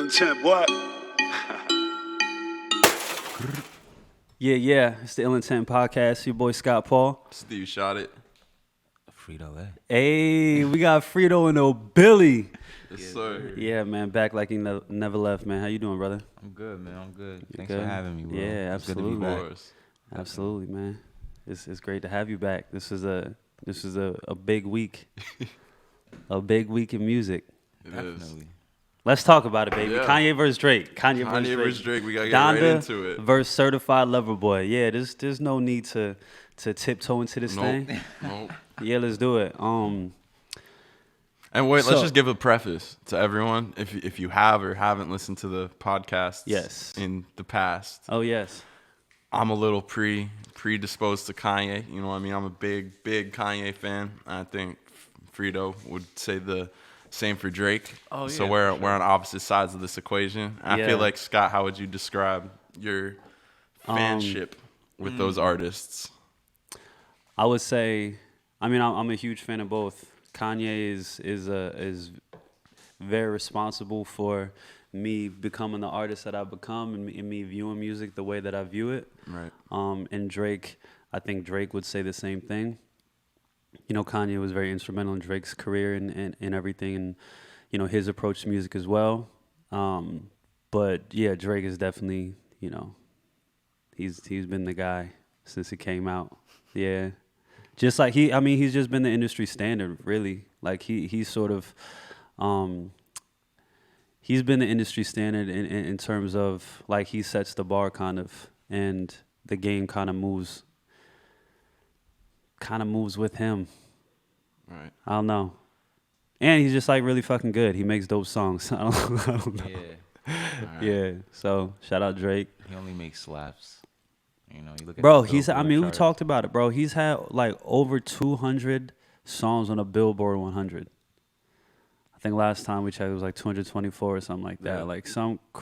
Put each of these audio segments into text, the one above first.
intent, what? Yeah. It's the Ill Intent Podcast. Your boy Scott Paul. Steve shot it. Frito, eh? Hey, we got Frito and Billy. Yes, sir. Yeah, man. Back like he never left, man. How you doing, brother? I'm good, man. I'm good. Thanks good? for having me, bro. Yeah, It's good to absolutely. be back. Of course. Absolutely, man. It's great to have you back. This is a big week. A big week in music. It is. Definitely. Let's talk about it, baby. Yeah. Kanye versus Drake. Kanye versus Drake. We gotta get Donda right into it. versus Certified Lover Boy. Yeah, there's no need to tiptoe into this thing. Nope. Yeah, let's do it. And wait, So- let's just give a preface to everyone. If you have or haven't listened to the podcast Yes. in the past, Oh yes. I'm a little predisposed to Kanye. You know what I mean? I'm a big Kanye fan. I think Frito would say the same for Drake. Oh, So yeah, we're on opposite sides of this equation. I Yeah. feel like, Scott, how would you describe your fanship with those artists? I would say, I mean, I'm a huge fan of both. Kanye is very responsible for me becoming the artist that I've become and me viewing music the way that I view it. Right. And Drake, I think Drake would say the same thing. You know, Kanye was very instrumental in Drake's career and everything, and you know his approach to music as well. But yeah, Drake is definitely, you know, he's been the guy since he came out. Yeah, just like he's just been the industry standard, really. Like he's sort of, he's been the industry standard in terms of like he sets the bar kind of, and the game kind of moves with him. Right. I don't know. And he's just like really fucking good. He makes dope songs. I don't know. Yeah. Yeah. So shout out Drake. He only makes slaps. You know, you look at Bro, the we Billboard talked charts. about it, bro. He's had like over 200 songs on a Billboard 100. I think last time we checked it was like 224 or something like that. Yeah.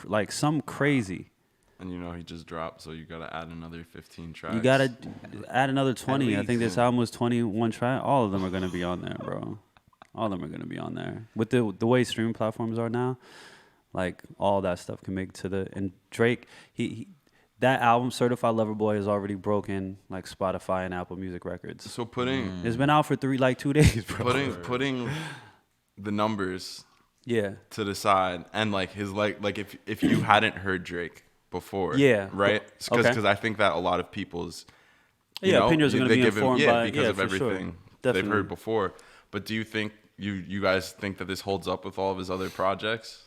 Like some crazy. And you know he just dropped, so you gotta add another 15 tracks. You gotta add another 20. I least. think this album was 21 tracks. All of them are gonna be on there, bro. All of them are gonna be on there. With the way streaming platforms are now, like all that stuff can make it to the. And Drake, he that album Certified Lover Boy has already broken like Spotify and Apple Music records. So putting It's been out for 2 days, bro. putting the numbers Yeah. to the side, and like his like if you hadn't heard Drake before, Yeah. right? Okay. Because I think that a lot of people's you Yeah, know, opinions are gonna they be give him- informed yeah, by because of for sure. everything they've Definitely. heard before. But do you think you guys think that this holds up with all of his other projects?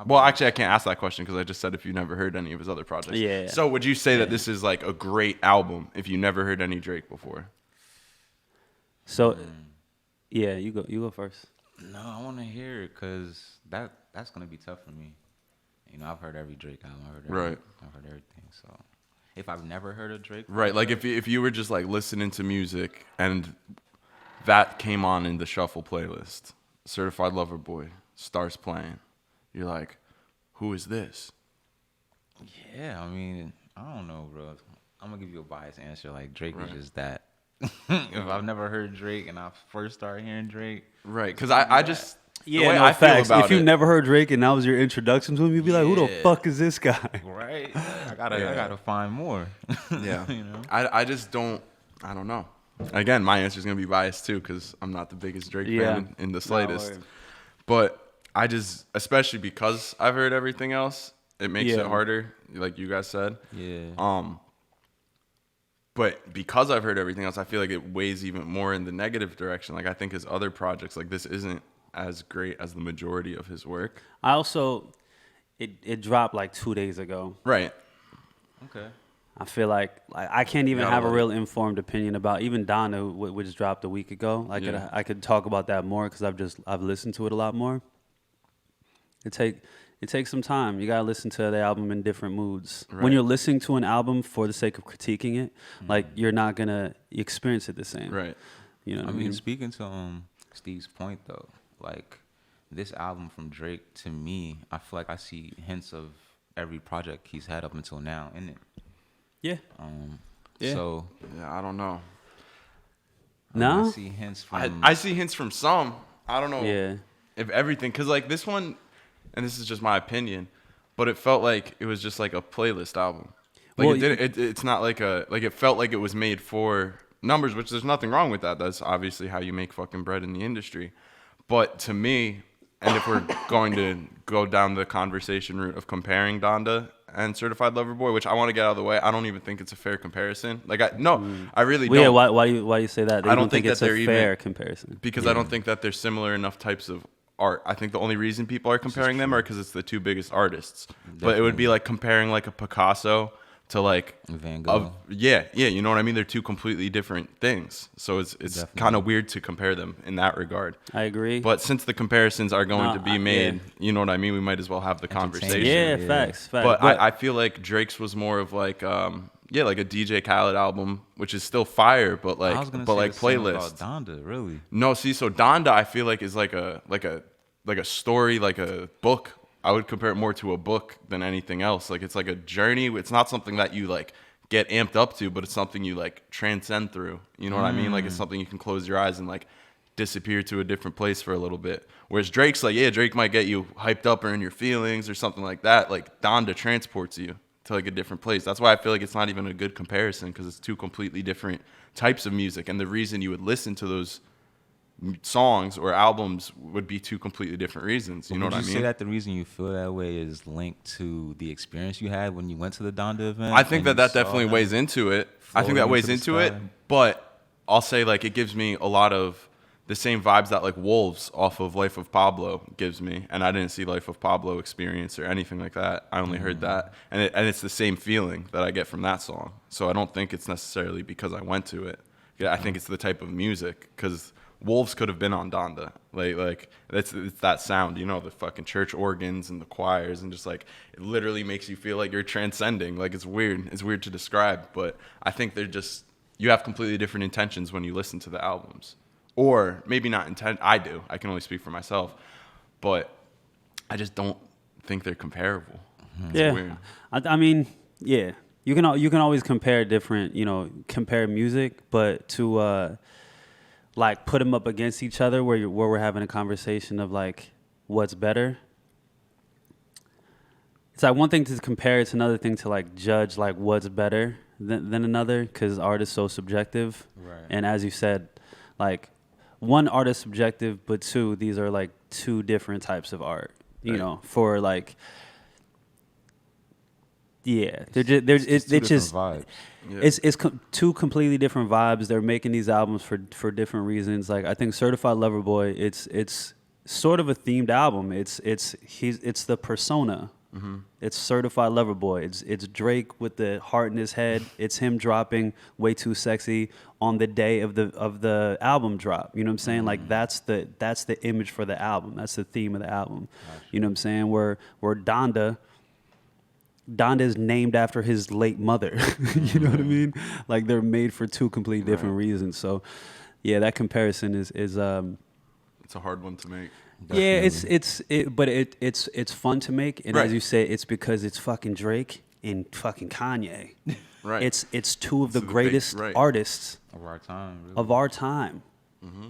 Well, actually, I can't ask that question because I just said if you never heard any of his other projects. Yeah. So would you say that this is like a great album if you never heard any Drake before? So, yeah, you go first. No, I want to hear it because that's gonna be tough for me. You know, I've heard every Drake album. I've heard everything. So if I've never heard of Drake, Right, like if you were just like listening to music and that came on in the shuffle playlist, Certified Lover Boy starts playing, you're like, who is this? yeah, I mean, I don't know, bro. I'm gonna give you a biased answer. Like Drake Right. is just that. If I've never heard Drake and I first started hearing Drake, Right, because I just the Yeah, way no I feel facts. about If you it, never heard Drake and that was your introduction to him, you'd be like, "Who the Yeah. fuck is this guy?" right? I gotta find more. yeah, You know? I just don't know. Again, my answer is gonna be biased too because I'm not the biggest Drake Yeah. fan in the slightest. word. But I just, especially because I've heard everything else, it makes Yeah. it harder, like you guys said. Yeah. But because I've heard everything else, I feel like it weighs even more in the negative direction. Like I think his other projects, like this isn't as great as the majority of his work. I also, it dropped like 2 days ago. Right. Okay. I feel like I can't even Gotta have a let real informed opinion about even Donda, which dropped a week ago. Yeah. I could talk about that more because I've listened to it a lot more. It takes some time. You gotta listen to the album in different moods. When Right. you're listening to an album for the sake of critiquing it, like you're not gonna experience it the same. Right. You know what I mean, speaking to Steve's point though, like this album from Drake, to me, I feel like I see hints of every project he's had up until now in it. Yeah. Yeah. So Yeah, I don't know. No? I see hints from. I see hints from some. I don't know Yeah. if everything, because like this one, and this is just my opinion, but it felt like it was just like a playlist album. Like Well, it didn't. It's not like it felt like it was made for numbers, which there's nothing wrong with that. That's obviously how you make fucking bread in the industry. But to me, and if we're going to go down the conversation route of comparing Donda and Certified Lover Boy, which I want to get out of the way, I don't even think it's a fair comparison. Like I really Well, don't. yeah, why do you say that? I You don't think it's that a they're fair even, comparison. because I don't think that they're similar enough types of art. I think the only reason people are comparing them are because it's the two biggest artists. But it would be like comparing like a Picasso to like Van Gogh. yeah, you know what I mean? They're two completely different things. So it's kind of weird to compare them in that regard. I agree. But since the comparisons are going No, to be made, you know what I mean? We might as well have the conversation. yeah, Yeah. facts. But I feel like Drake's was more of like like a DJ Khaled album, which is still fire, but I like was gonna but say like the same playlist. about Donda, really. No, see, so Donda I feel like is like a story, like a book. I would compare it more to a book than anything else. Like it's like a journey. It's not something that you like get amped up to, but it's something you like transcend through. You know what I mean? Like it's something you can close your eyes and like disappear to a different place for a little bit. Whereas Drake's like, yeah, Drake might get you hyped up or in your feelings or something like that. Like Donda transports you to like a different place. That's why I feel like it's not even a good comparison, because it's two completely different types of music. And the reason you would listen to those songs or albums would be two completely different reasons. You know what I Would you mean? say that the reason you feel that way is linked to the experience you had when you went to the Donda event? I think and that you saw definitely him weighs into it. I think that floating weighs into the into it, sky? but I'll say like it gives me a lot of the same vibes that like Wolves off of Life of Pablo gives me. And I didn't see Life of Pablo Experience or anything like that. I only heard that. And it's the same feeling that I get from that song. So I don't think it's necessarily because I went to it. Yeah, I think it's the type of music, because Wolves could have been on Donda. Like it's that sound, you know, the fucking church organs and the choirs, and just like it literally makes you feel like you're transcending. Like it's weird. It's weird to describe, but I think they're just, you have completely different intentions when you listen to the albums. Or maybe not intent. I do. I can only speak for myself, but I just don't think they're comparable. It's yeah, weird. I mean, yeah, you can always compare different, compare music, but to like put them up against each other where we're having a conversation of like what's better. It's like one thing to compare, it's another thing to like judge like what's better than another, because art is so subjective. Right. And as you said, like one, art is subjective, but two, these are like two different types of art. You Right. know, for like, yeah, they're just It's two it's just different vibes. Yeah. it's two completely different vibes. They're making these albums for different reasons. Like I think Certified Lover Boy, it's sort of a themed album. It's the persona. Mm-hmm. It's Certified Lover Boy. It's Drake with the heart in his head. It's him dropping Way Too Sexy on the day of the album drop. You know what I'm saying? Like that's the image for the album. That's the theme of the album. You know what I'm saying? Where Donda is named after his late mother. You know what I mean? Like they're made for two completely different reasons. So yeah, that comparison is It's a hard one to make. yeah, Definitely. it's fun to make, and Right. as you say, it's because it's fucking Drake and fucking Kanye. Right. It's two of the Two of the big- greatest right. artists Of our time, really. of our time,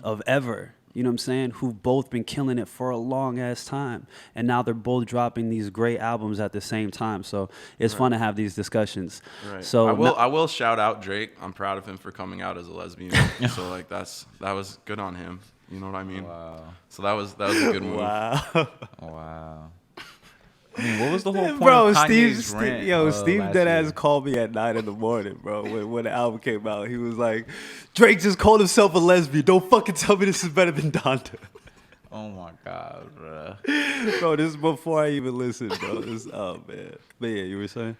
of ever. You know what I'm saying? Who've both been killing it for a long ass time, and now they're both dropping these great albums at the same time. So it's fun to have these discussions. Right. So I will shout out Drake. I'm proud of him for coming out as a lesbian. So like that was good on him. You know what I mean? Wow. So that was a good move. Wow. I mean, what was the whole point Bro, of Kanye's rant? Steve last deadass year? called me at 9 a.m, bro. When the album came out, he was like, "Drake just called himself a lesbian. Don't fucking tell me this is better than Donda." Oh my god, bro. Bro, this is before I even listened, bro. Oh man. But yeah, you were saying?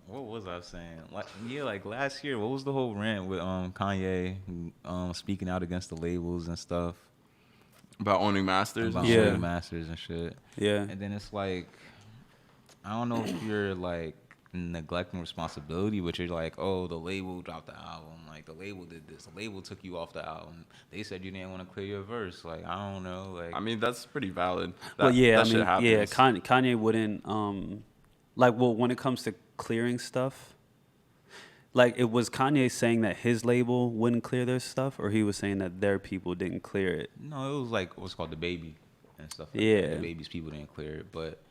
What was I saying? Like last year, what was the whole rant with Kanye speaking out against the labels and stuff? About owning masters. About Yeah. owning masters and shit. Yeah. And then it's like, I don't know if you're like neglecting responsibility, but you're like, oh, the label dropped the album. Like the label did this. The label took you off the album. They said you didn't want to clear your verse. Like I don't know. Like I mean, that's pretty valid. Well, yeah, that I shit mean, happens. yeah, Kanye wouldn't, when it comes to clearing stuff, like, it was Kanye saying that his label wouldn't clear their stuff, or he was saying that their people didn't clear it? no, it was like what's called the baby. and stuff like Yeah. that. The Baby's people didn't clear it, but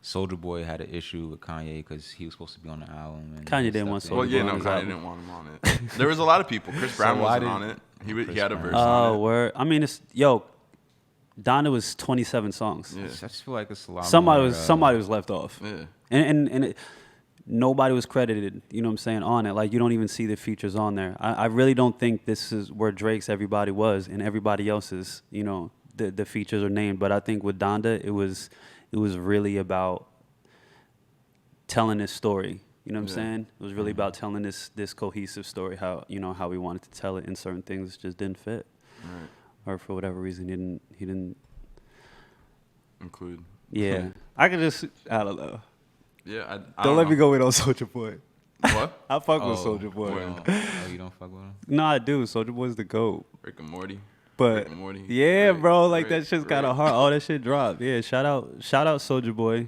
Soulja Boy had an issue with Kanye because he was supposed to be on the album. And Kanye he didn't want stepped in. Well, Soulja yeah, Boy no, on his Kanye album. didn't want him on it. There was a lot of people. Chris Brown why wasn't on did- it. He Chris had a Brown. verse on Oh, it. word. I mean, Donda was 27 songs. Yeah. I just feel like it's a lot Somebody more, was left off. Yeah. And nobody was credited, you know what I'm saying, on it. Like, you don't even see the features on there. I really don't think this is where Drake's Everybody was and everybody else's, you know, the features are named. But I think with Donda, it was really about telling this story. You know what I'm Yeah. saying? It was really about telling this cohesive story, how we wanted to tell it, and certain things just didn't fit. Right. Or for whatever reason he didn't Include. yeah. I don't know. Yeah. I Don't don't let me know. go with on Soulja Boy. What? I fuck with Oh, Soulja Boy. Word. Oh, you don't fuck with him? No, I do. Soulja Boy's the GOAT. Rick and Morty. But Rick and Morty. yeah, Right, bro, like right, that shit's kind right. of hard. All that shit dropped. Yeah, shout out Soulja Boy.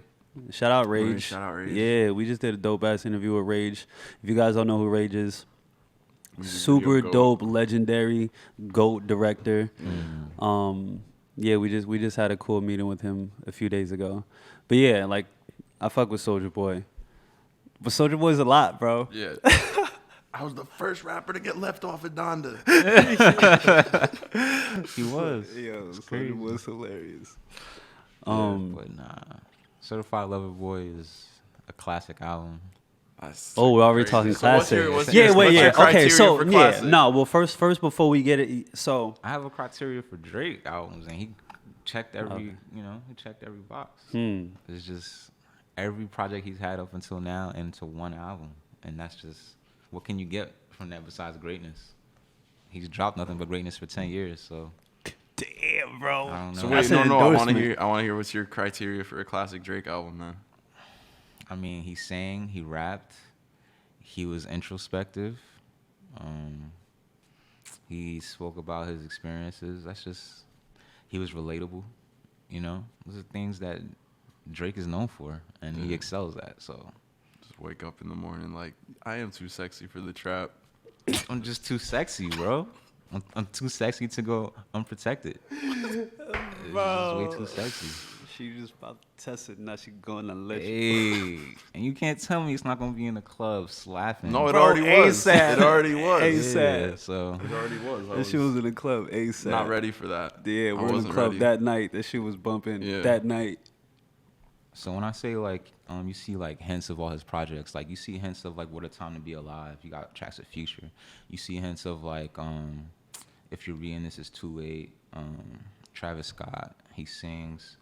Shout out Rage. Right, shout out Rage. Yeah, we just did a dope ass interview with Rage. If you guys don't know who Rage is, Music super video dope, legendary GOAT director. Mm. Yeah, we just had a cool meeting with him a few days ago. But yeah, like I fuck with Soulja Boy. But Soulja Boy's a lot, bro. Yeah. I was the first rapper to get left off of Donda. He was. Yo, crazy. Soulja Boy's hilarious. But nah. Certified Lover Boy is a classic album. Oh, we're already Crazy. talking So classic. what's Yeah, your- wait, what's yeah. your Okay, criteria so for yeah, classic? no. Well, first before we get it, so I have a criteria for Drake albums, and he checked every, he checked every box. It's just every project he's had up until now into one album, and that's just what can you get from that besides greatness? He's dropped nothing but greatness for 10 years, so damn, bro. I don't know. So That's wait, an no. I want to endorsement. hear what's your criteria for a classic Drake album, man. I mean, he sang, he rapped, he was introspective. He spoke about his experiences. He was relatable. Those are things that Drake is known for, and he excels at. So Just wake up in the morning like, I am too sexy for the trap. I'm just too sexy, bro. I'm too sexy to go unprotected. It's just way too sexy. She just about to test it. Now she going to let Hey, and you can't tell me it's not gonna be in the club slapping. No, it Bro, already was. ASAP. It already was. ASAP. Yeah, so It already was. I That shit was in the club ASAP. not ready for that. Yeah, I we're in the wasn't club ready. that night. That shit was bumping Yeah. that night. So when I say like, you see like hints of all his projects, like you see hints of like What a Time to Be Alive. You got tracks of Future. You see hints of like, If You're Reading This Is Too Late. Travis Scott, he sings.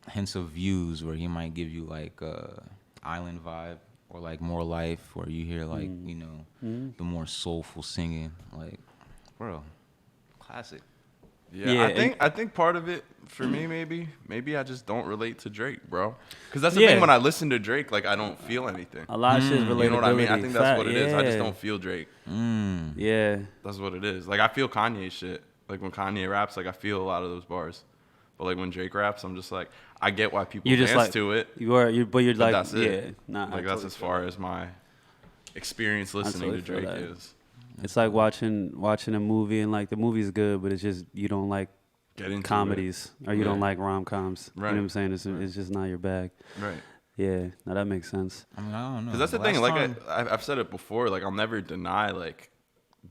Hints of Views, where he might give you like island vibe, or like More Life, where you hear like the more soulful singing. Like, bro, classic. Yeah, Yeah, I think part of it for me maybe I just don't relate to Drake, bro. Because that's the Yeah. thing, when I listen to Drake, like I don't feel anything. A lot of shit is relatability. You know what I mean? I think that's what it is. I just Yeah. don't feel Drake. Yeah. That's what it is. Like I feel Kanye shit. Like when Kanye raps, like I feel a lot of those bars. But like when Drake raps, I'm just like, I get why people You're just dance like to it. but you're But like, that's yeah, it. nah. I Like that's totally as feel far that. as my experience listening totally to feel Drake that. is. It's like watching a movie and like the movie's good, but it's just you don't like Get into comedies or you don't Yeah. like rom-coms. Right. You know what I'm saying? It's just not your bag. it. Right. Yeah, no, that makes sense. I mean, I don't know. Because that's the Last thing. Like time- I've said it before. Like I'll never deny like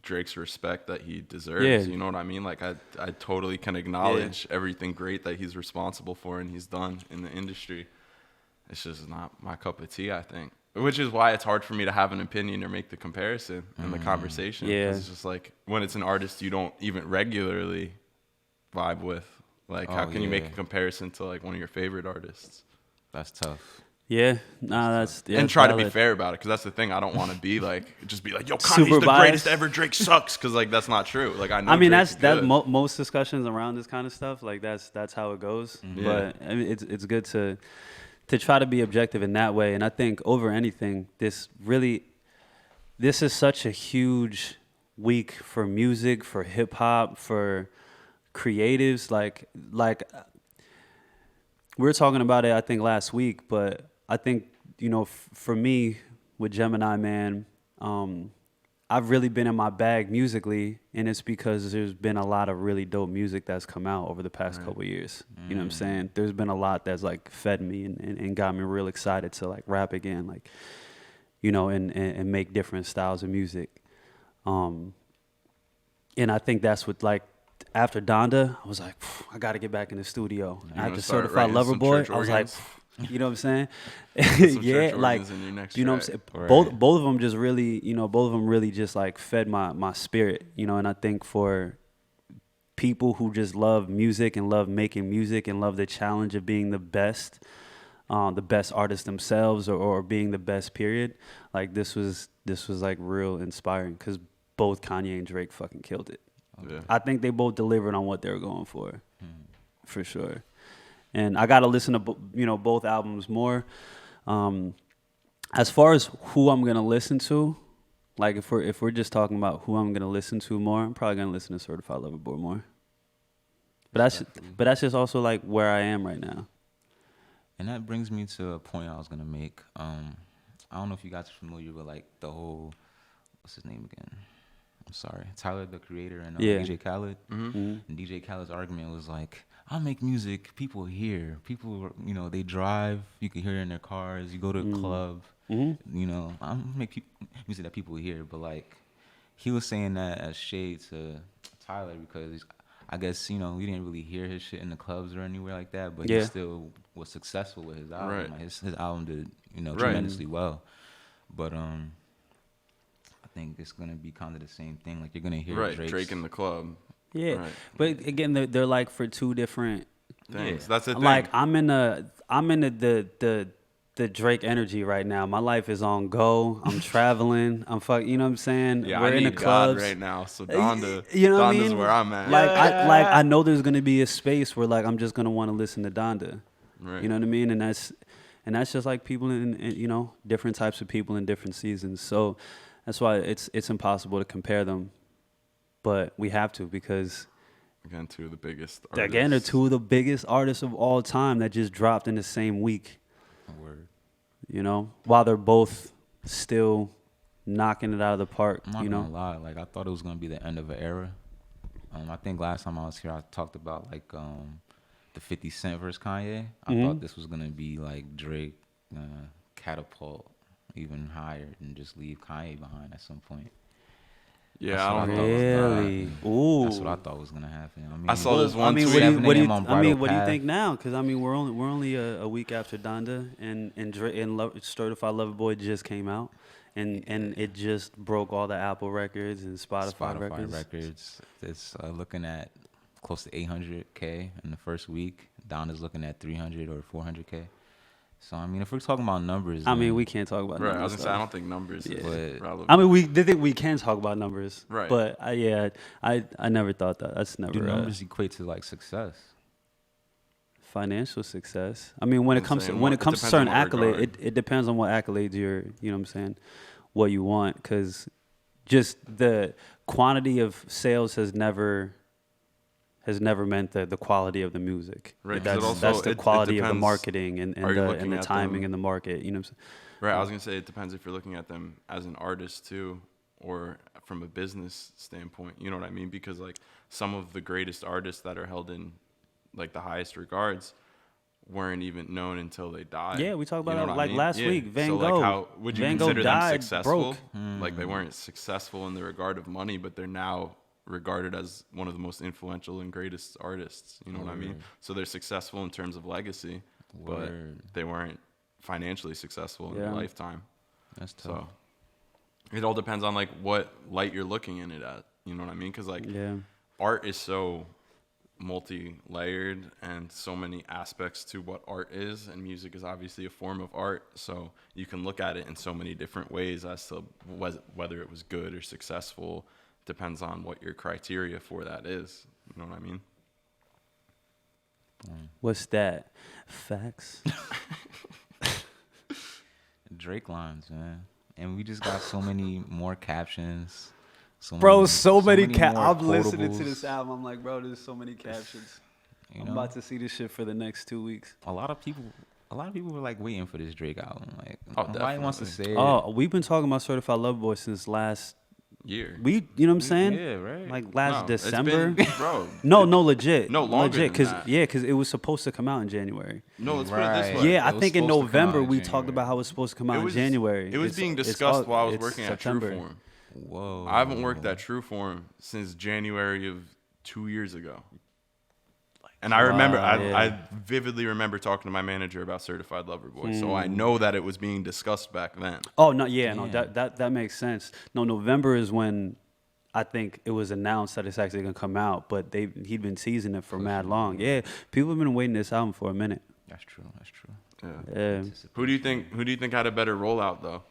Drake's respect that he deserves. Yeah. You know what I mean? Like I totally can acknowledge everything great that he's responsible for and he's done in the industry. It's just not my cup of tea, I think. Which is why it's hard for me to have an opinion or make the comparison in the conversation. Yeah. 'Cause it's just like when it's an artist you don't even regularly vibe with. Like how Oh, can you make a yeah. comparison to like one of your favorite artists? That's tough. Yeah, nah, that's And that's try to be valid. fair about it, because that's the thing. I don't want to be like, just be like, yo, Kanye's Super the biased. greatest ever. Drake sucks, because like that's not true. Like I know. I mean, Drake's that's good. most discussions around this kind of stuff. Like that's how it goes. Mm-hmm. But I mean, it's good to try to be objective in that way. And I think over anything, this is such a huge week for music, for hip hop, for creatives. Like we were talking about it, I think last week. But I think for me with Gemini Man, I've really been in my bag musically, and it's because there's been a lot of really dope music that's come out over the past couple of years. You know what I'm saying? There's been a lot that's like fed me and got me real excited to like rap again, like, you know, and make different styles of music. And I think that's what, like, after Donda, I was like, I got to get back in the studio. After Certified Lover Boy, I was like, you know what I'm saying? Yeah, like, you know what I'm saying? Right. Both of them just really, you know, both of them really just like fed my spirit, you know. And I think for people who just love music and love making music and love the challenge of being the best artist themselves or being the best period, like this was like real inspiring because both Kanye and Drake fucking killed it. Yeah. I think they both delivered on what they were going for sure. And I got to listen to both albums more. As far as who I'm gonna listen to, like if we're just talking about who I'm gonna listen to more, I'm probably gonna listen to Certified Lover Boy more. But that's just also like where I am right now. And that brings me to a point I was gonna make. I don't know if you guys are familiar with like the whole, what's his name again? I'm sorry, Tyler the Creator and DJ Khaled. And DJ Khaled's argument was like, I make music people hear. People, you know, they drive. You can hear it in their cars. You go to a club. You know, I make music that people hear. But like, he was saying that as shade to Tyler because I guess, you know, we didn't really hear his shit in the clubs or anywhere like that. But he still was successful with his album. Right. Like his album did, you know, tremendously well. But I think it's gonna be kind of the same thing. Like you're gonna hear Drake in the club. Yeah, Right. but again, they're like for two different things. That's the thing. Like I'm in the Drake energy right now. My life is on go. I'm traveling. You know what I'm saying? Yeah, We're I in need the clubs God right now. So Donda, you know what I Donda's mean? where I'm at. Like I know there's gonna be a space where like I'm just gonna want to listen to Donda. Right. You know what I mean? And that's just like people in you know, different types of people in different seasons. So that's why it's impossible to compare them. But we have to because Again, two of the biggest artists. again, they're two of the biggest artists of all time that just dropped in the same week. word. You know, while they're both still knocking it out of the park. I'm not You gonna know, lie, like I thought it was gonna be the end of an era. I think last time I was here, I talked about like the 50 Cent versus Kanye. I thought this was gonna be like Drake catapult even higher and just leave Kanye behind at some point. Yeah, I don't know. really. Ooh, That's what I thought was gonna happen. I mean, I saw this one I mean, tweet. what do you, on I mean, Bridal what do you Path. think now? Because I mean, we're only a week after Donda, and Certified Lover Boy just came out, and it just broke all the Apple records and Spotify records. It's looking at close to 800K in the first week. Donda's looking at 300 or 400K. So I mean, if we're talking about numbers, I mean, then- we can't talk about Right, numbers. I was gonna say though. I don't think numbers But- is relevant. I mean, we can talk about numbers, Right. But I never thought that. That's never do numbers equate to like success? financial success. I mean, when it I'm comes to saying when what- it comes it to depends on certain what accolades, regard. it depends on what accolades you're. You know what I'm saying? What you want, because just the quantity of sales has never meant the quality of the music. Right, 'cause it That's also- that's the it quality of the depends. marketing and Are you looking the at timing them- and the market. You know what I'm saying? Right, I was gonna say it depends if you're looking at them as an artist too, or from a business standpoint. You know what I mean? Because like some of the greatest artists that are held in like the highest regards weren't even known until they died. Yeah, we talked about You know that, what like, I mean? last Yeah. week, Van so Gogh. like how would you Van Gogh consider them died successful? broke. Like they weren't successful in the regard of money, but they're now regarded as one of the most influential and greatest artists. You know what I mean? So they're successful in terms of legacy, Word. but they weren't financially successful in Yeah. their lifetime. That's tough. So it all depends on like what light you're looking in it at. You know what I mean? Because like Yeah. art is so multi-layered and so many aspects to what art is, and music is obviously a form of art. So you can look at it in so many different ways as to whether it was good or successful. Depends on what your criteria for that is. You know what I mean? What's that? Facts. Drake lines, man. And we just got so many more captions. Bro, so many more I'm listening to quotables, this album. I'm like, bro, there's so many captions. you I'm know? about to see this shit for the next 2 weeks. A lot of people were like waiting for this Drake album. Like, Oh, nobody wants to definitely. say it. Oh, we've been talking about Certified Lover Boy since last year. You know what I'm saying? Yeah, right. Like last No, it's December. been- bro. No, legit. No, longer legit. than that. Because it was supposed to come out in January. No, let's put it this Right. way. Yeah, I It was think in supposed to come out November in we talked January. about how it was supposed to come out It in was January. It was It's- being it's discussed while I was it's working September. at Trueform. Whoa. I haven't worked at Trueform since January of 2 years ago. And I remember, yeah. I vividly remember talking to my manager about Certified Lover Boy. So I know that it was being discussed back then. Oh no, yeah, no, Damn. that makes sense. No, November is when I think it was announced that it's actually gonna come out, but he'd been teasing it for mad long. Yeah, people have been waiting this album for a minute. That's true. That's true. Yeah. Yeah. Who do you think had a better rollout though?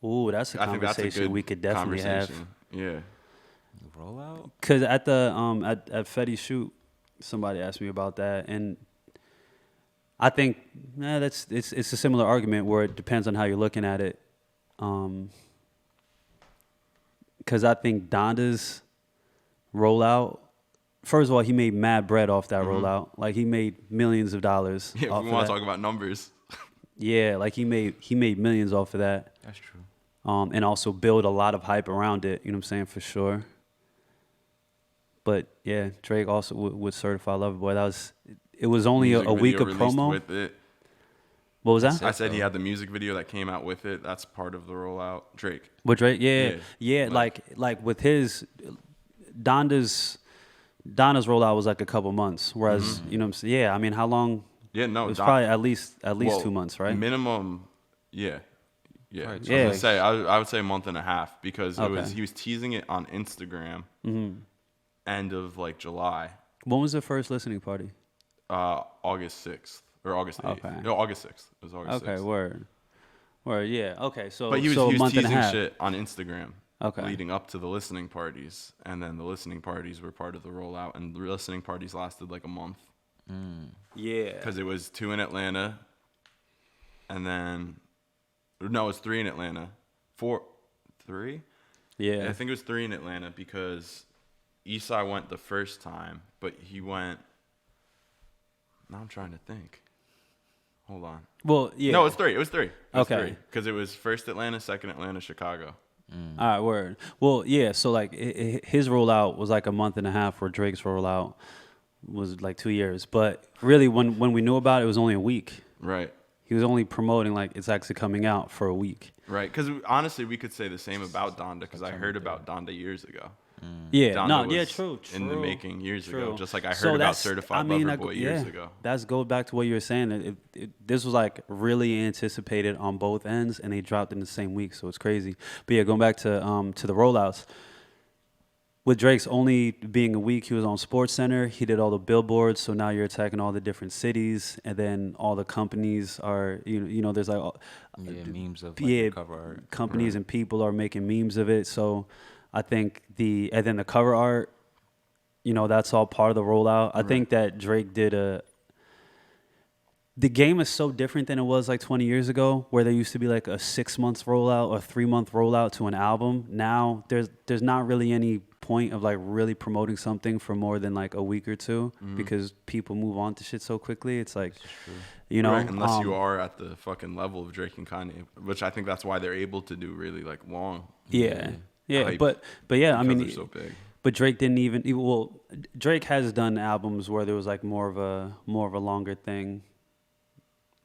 Ooh, that's a I think that's a conversation good we could definitely have. conversation. Yeah. Rollout. Cause at the at Fetty's shoot, somebody asked me about that, and I think it's a similar argument where it depends on how you're looking at it. Because I think Donda's rollout. First of all, he made mad bread off that rollout. Like he made millions of dollars. Yeah, off if we of want that. to talk about numbers. Yeah, like he made millions off of that. That's true. And also build a lot of hype around it. You know what I'm saying, for sure. But yeah, Drake also with Certified Lover Boy. It was only Music a week video of released promo. with it. What was that? I said he had the music video that came out with it. That's part of the rollout. Drake. With Drake, yeah. Yeah. Like with his Donda's rollout was like a couple months, whereas you know what I'm saying. Yeah, I mean, how long? Yeah, no, It was Don- probably at least well, 2 months, right? Minimum, yeah. Yeah, Right, so yeah. I was gonna say I would say a month and a half because Okay. he was teasing it on Instagram, end of like July, When was the first listening party? August 6th or August 8th. Okay. No, August 6th. It was August 6th. Okay, word, yeah. Okay, so But he was a month and a teasing half. shit on Instagram, Okay. leading up to the listening parties, and then the listening parties were part of the rollout, and the listening parties lasted like a month Yeah. because it was 2 in Atlanta, and then no, it was 3 in Atlanta, 3. Yeah. I think it was 3 in Atlanta because Eastside went the first time, but he went. Now I'm trying to think. Hold on. Well, yeah. No, it's 3. It was 3. Okay. Because it was first Atlanta, second Atlanta, Chicago. All right, word. Well, yeah. So like his rollout was like a month and a half, where Drake's rollout was like 2 years. But really, when we knew about it, it was only a week. Right. He was only promoting like it's actually coming out for a week. Right. Because honestly, we could say the same about Donda because I heard about Donda years ago. Yeah, Donda no, was yeah, true. in the making years ago, true. just like I So heard about that's- Certified Lover Boy years ago. That's go back to what you were saying. This was like really anticipated on both ends, and they dropped in the same week, so it's crazy. But yeah, going back to the rollouts. With Drake's only being a week, he was on Sports Center. He did all the billboards, so now you're attacking all the different cities, and then all the companies are, you know, there's like, Yeah, memes of like, yeah, the cover art. companies and people are making memes of it. So I think and then the cover art, you know, that's all part of the rollout. I think that Drake did the game is so different than it was like 20 years ago, where there used to be like a 6 month rollout or 3 month rollout to an album. Now there's not really any point of like really promoting something for more than like a week or two because people move on to shit so quickly. It's like, you know, Right, unless you are at the fucking level of Drake and Kanye, which I think that's why they're able to do really like long. yeah, hype but yeah, I because mean, they're so big. but Drake didn't even well, Drake has done albums where there was like more of a longer thing.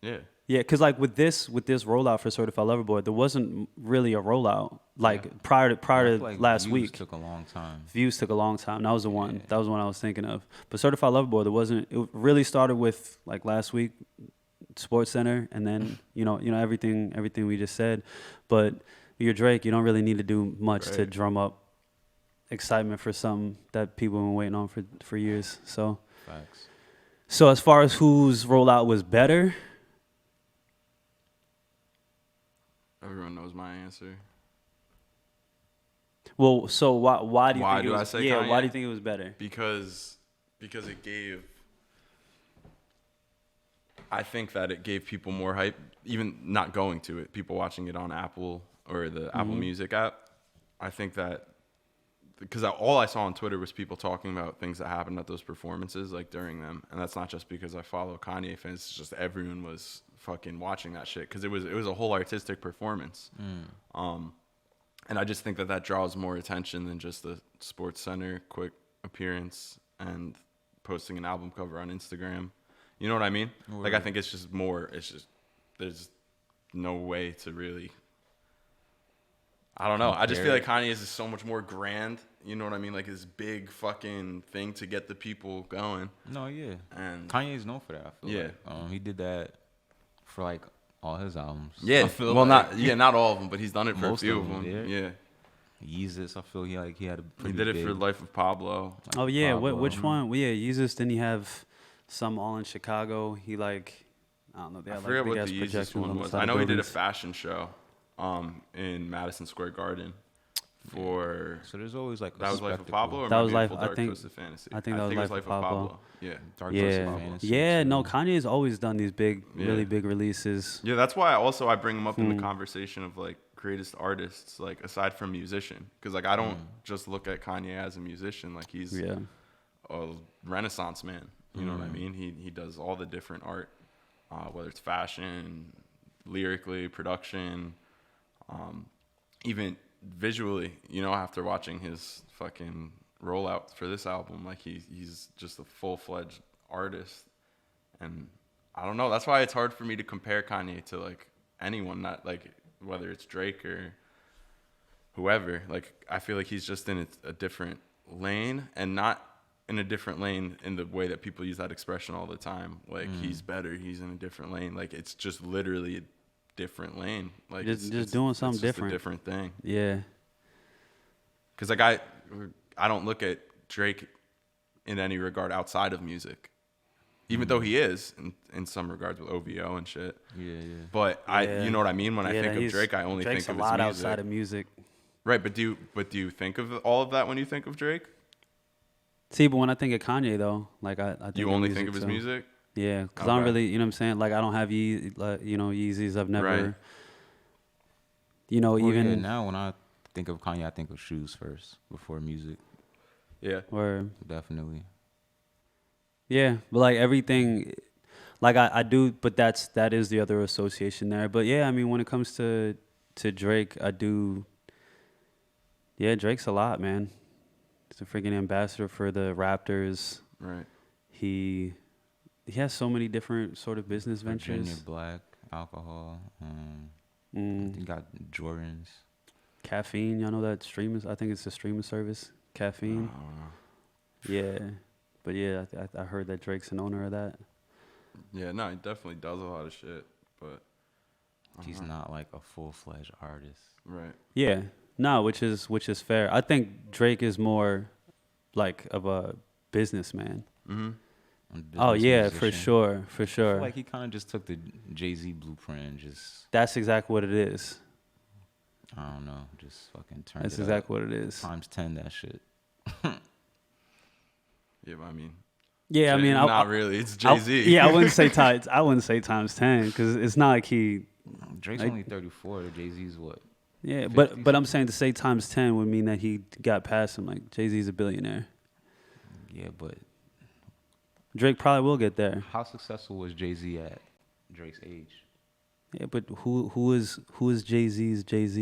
Yeah. Yeah, because like with this rollout for Certified Lover Boy, there wasn't really a rollout like prior I to feel like last views week. took a long time. Views took a long time. That was the one. That was the one I was thinking of. But Certified Lover Boy, there wasn't. It really started with like last week, Sports Center, and then you know everything we just said. But you're Drake. You don't really need to do much to Right. drum up excitement for something that people have been waiting on for years. So Facts. so as far as whose rollout was better. Everyone knows my answer. Well, so why do you Why think do it I was, say yeah, Kanye? why do you think it was better? Because it gave. I think that it gave people more hype, even not going to it. People watching it on Apple or the Apple Music app. I think that because all I saw on Twitter was people talking about things that happened at those performances, like during them, and that's not just because I follow Kanye fans. It's just everyone was fucking watching that shit because it was a whole artistic performance. And I just think that draws more attention than just the Sports Center quick appearance and posting an album cover on Instagram. You know what I mean? Like, I think it's just more. It's just there's no way to really. I don't know. I just feel like Kanye's is so much more grand. You know what I mean? Like his big fucking thing to get the people going. No, yeah. And Kanye's known for that. I feel Yeah. like. He did that for like all his albums. Yeah. I feel Well, like. not all of them, but he's done it for Most a few of of them, them. yeah. Yeah. Yeezus, I feel he had a He pretty did it big, for Life of Pablo. Oh yeah, Pablo. which one? Well, yeah, Yeezus. Didn't he have some all in Chicago? He like, I don't know. They I had, forget like, what big-ass the Yeezus projections one on the was. side I of know he did a buildings. fashion show in Madison Square Garden for So there's always like a that was Life of spectacle. Pablo or That maybe was a Life- Full I Dark think- Twisted Fantasy. I think that was it was Life Life of of Pablo. Pablo. Yeah. Dark Twisted Yeah, Fantasy, yeah. too. No, Kanye's always done these big, really Yeah. big releases. Yeah, that's why I bring him up in the conversation of like greatest artists, like aside from musician, because like I don't just look at Kanye as a musician. Like he's Yeah, a Renaissance man. You know what I mean? He does all the different art, whether it's fashion, lyrically, production, even visually. You know, after watching his fucking rollout for this album, like he's just a full-fledged artist. And I don't know. That's why it's hard for me to compare Kanye to like anyone, not like whether it's Drake or whoever. Like I feel like he's just in a different lane, and not in a different lane in the way that people use that expression all the time. Like he's better, he's in a different lane. Like it's just literally a different lane. Like Just it's doing something it's just different. a different thing. yeah. Because like I don't look at Drake in any regard outside of music, even though he is in some regards with OVO and shit. Yeah. But Yeah. you know what I mean when I Yeah, think of he's- Drake, I only Drake's think of a his lot music. outside of music. Right, but do you think of all of that when you think of Drake? See, but when I think of Kanye though, like I think You of only music think of his too. music? Yeah, because I don't Okay. really, you know what I'm saying? Like I don't have Yeezys. I've never, Right. Well, even yeah, now when I think of Kanye, I think of shoes first before music. Yeah. or Definitely. yeah, but like everything, like I do, but that is the other association there. But yeah, I mean when it comes to Drake, I do. Yeah, Drake's a lot, man. He's a freaking ambassador for the Raptors. Right. He has so many different sort of business Virginia ventures. Black, alcohol. Mm, You got Jordans. caffeine, y'all know that streaming? I think it's a streaming service. Caffeine. Yeah, but yeah, I heard that Drake's an owner of that. Yeah, no, he definitely does a lot of shit, but He's not like a full-fledged artist. right. Yeah, no, which is fair. I think Drake is more like of a businessman. Mm-hmm. Oh Business yeah, musician. for I sure. feel like he kind of just took the Jay-Z blueprint and just, That's exactly what it is. I don't know, just fucking turned That's it exactly up. what it is. Times 10 that shit. Yeah, but I mean, Yeah, I mean, not really. It's Jay Z. Yeah, I wouldn't say times. I wouldn't say times 10 because it's not like he. Drake's Like- only 34. Jay-Z's what? Yeah, 50 but I'm saying to say times 10 would mean that he got past him. Like Jay-Z's a billionaire. Yeah, but Drake probably will get there. how successful was Jay-Z at Drake's age? Yeah, but who is Jay-Z's Jay-Z?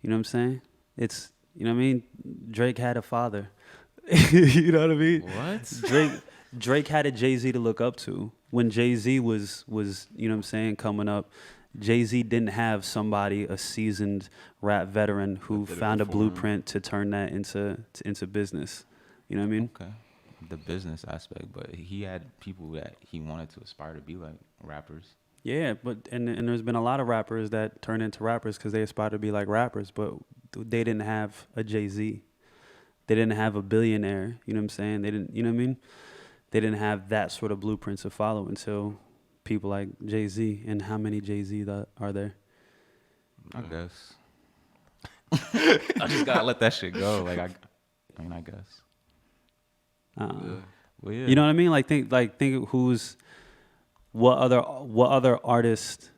You know what I'm saying? It's, you know what I mean? Drake had a father. You know what I mean? What? Drake had a Jay-Z to look up to. When Jay-Z was, you know what I'm saying, coming up, Jay-Z didn't have somebody, a seasoned rap veteran who That did it found a before him. blueprint to turn that into business. You know what I mean? Okay. The business aspect, but he had people that he wanted to aspire to be like rappers. Yeah, but and there's been a lot of rappers that turn into rappers because they aspire to be like rappers, but they didn't have a Jay-Z. They didn't have a billionaire. You know what I'm saying? They didn't. You know what I mean? They didn't have that sort of blueprint to follow until people like Jay-Z. And how many Jay-Z are there? I guess. I just gotta let that shit go. Like I guess. Yeah. Well, yeah. You know what I mean? Like think of what other artist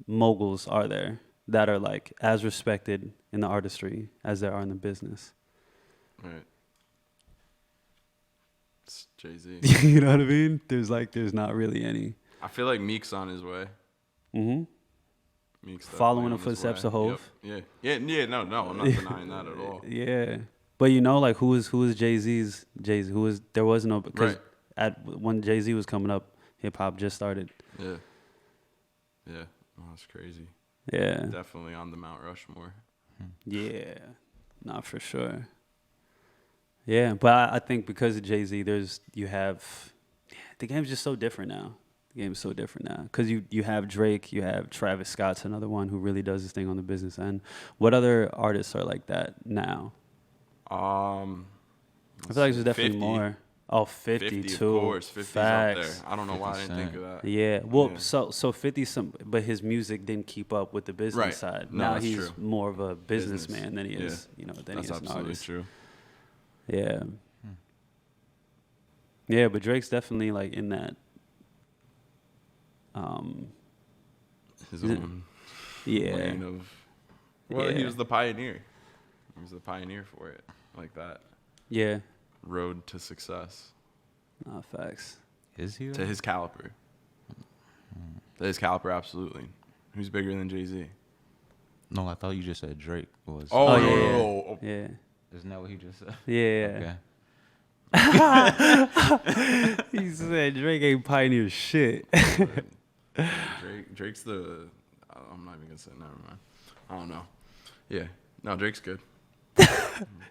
moguls are there that are like as respected in the artistry as there are in the business. Right. It's Jay Z. You know what I mean? There's not really any. I feel like Meek's on his way. Mm-hmm. Meek's following the definitely on his footsteps way. of Hov. Yep. Yeah. No, I'm not denying that at all. Yeah, but like who is Jay-Z's Jay-Z? There was no because Right. when Jay-Z was coming up, hip hop just started. Yeah. Oh, that's crazy. Yeah, Definitely on the Mount Rushmore. yeah, not for sure. Yeah, but I think because of Jay-Z, the game's just so different now. The game's so different now because you have Drake, you have Travis Scott's another one who really does his thing on the business end. What other artists are like that now? I feel like there's definitely 50. more. Oh, 50, 50, too. of course. 50's Facts. up there. I don't know why I didn't think of that. Yeah. Well, Yeah. so 50 but his music didn't keep up with the business Right. side. No, Now that's he's true. more of a Business. businessman than he is, than That's he is an absolutely artist. true. Yeah. Yeah, but Drake's definitely like in that. His Is it- own Yeah. lane of. Well, Yeah. he was the pioneer. He was the pioneer for it, like that Yeah. road to success. Nah, facts. Is he? To his caliber. To his caliber, absolutely. Who's bigger than Jay-Z? No, I thought you just said Drake was. Oh, yeah. no. Yeah. Isn't that what he just said? Yeah. Okay. He said Drake ain't pioneer shit. Drake's the. I'm not even gonna say. Never mind. I don't know. Yeah. No, Drake's good.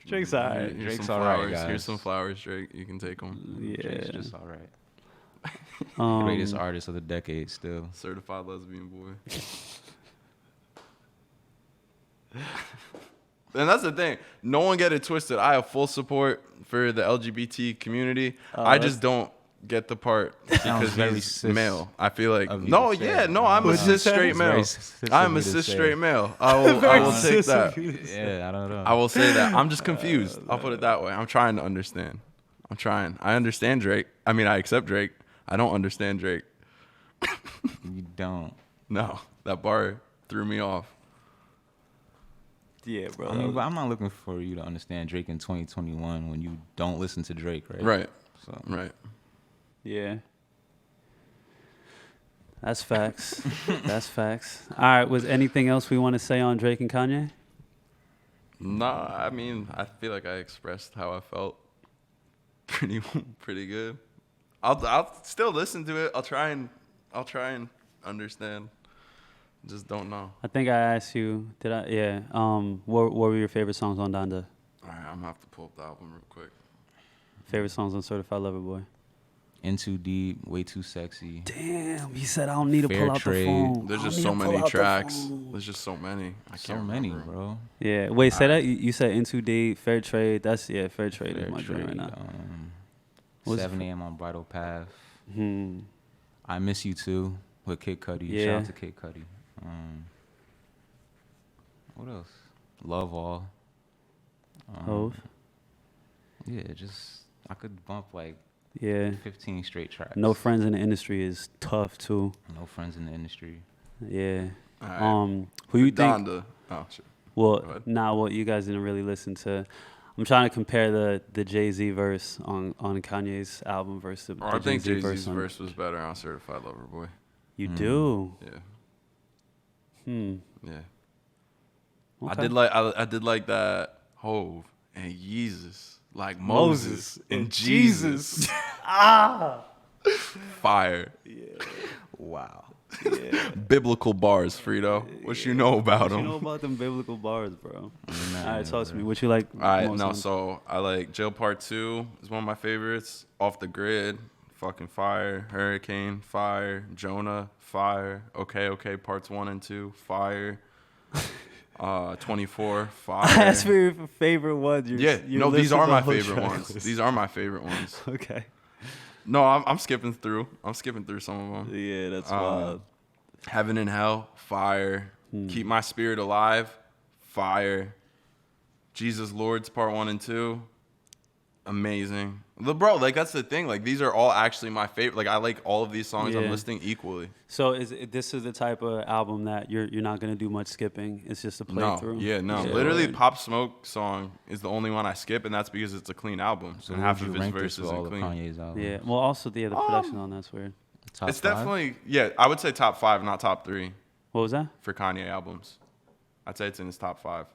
Drake's alright. Here's Drake's some alright, flowers. guys. Here's some flowers, Drake. You can take them. Yeah. Drake's just all right. Um, Greatest artist of the decade still. Certified lesbian boy. And that's the thing. No one get it twisted. I have full support for the LGBT community. I just don't get the part because very he's cis male. I feel like of you no, to say. yeah, no. I'm a What'd you cis say? straight It's very male. cis of I'm you a to cis say. straight male. I will take cis that. of you to say. Yeah, I don't know. I will say that. I'm just confused. I'll put it that way. I'm trying to understand. I'm trying. I understand Drake. I mean, I accept Drake. I don't understand Drake. You don't. No, that bar threw me off. Yeah, bro. I mean, but I'm not looking for you to understand Drake in 2021 when you don't listen to Drake, right? Right. So Right. Yeah. That's facts. That's facts. All right. Was anything else we want to say on Drake and Kanye? Nah, I mean, I feel like I expressed how I felt pretty good. I'll still listen to it. I'll try and understand. Just don't know. I think I asked you. Did I? Yeah. What were your favorite songs on Donda? All right, I'm gonna have to pull up the album real quick. Favorite songs on Certified Lover Boy? In Too Deep, Way Too Sexy. Damn. He said I don't need to Fair pull out trade. the phone. There's I don't just need so to pull many out the tracks. phone. There's just so many. I So can't many, remember. bro. Yeah. Wait. Say that. You said Into Deep, Fair Trade. That's Fair Trade Fair is my dream right trade, now. What's- 7 a.m. on Bridal Path. Hmm. I Miss You Too with Kid Cudi. Yeah. Shout out to Kid Cudi. What else? Love All. Hov. Yeah, just I could bump like Yeah. 15 straight tracks. No Friends in the Industry is tough too. No friends in the industry. Yeah. All right. Who you think? Donda. Oh, shit. Go Well, ahead. well, you guys didn't really listen to. I'm trying to compare the Jay-Z verse on Kanye's album versus the I think Jay-Z Jay-Z's on- verse was better on Certified Lover Boy. You do. Yeah. Yeah. Okay. I did like that Hov and Yeezus, like Moses and Jesus. Fire. Wow. Biblical bars, Frito. What you know about What you them? know about them biblical bars, bro? Nah, All right, talk to me. What you like? All right, most no, on- so I like Jail Part 2 is one of my favorites. Off the Grid, fucking fire. Hurricane, fire. Jonah, fire. Okay, Parts 1 and 2, fire. 24, fire. That's for your favorite ones. Yeah, you're no, these listing are the my whole favorite track ones. list. These are my favorite ones. Okay. No, I'm skipping through. I'm skipping through some of them. Yeah, that's wild. Heaven and Hell, fire. Keep My Spirit Alive, fire. Jesus Lords Part 1 and 2, amazing. Bro, like that's the thing. Like these are all actually my favorite. Like I like all of these songs Yeah. I'm listing equally. So this is the type of album that you're not gonna do much skipping. It's just a No, playthrough. yeah, no. Literally, Pop Smoke song is the only one I skip, and that's because it's a clean album. So and half half of you his rank this verses with all are of clean. Kanye's albums? Yeah. Well, also the production on that's weird. Top It's 5? definitely, yeah, I would say top 5, not top 3. What was that? for Kanye albums. I'd say it's in his top 5.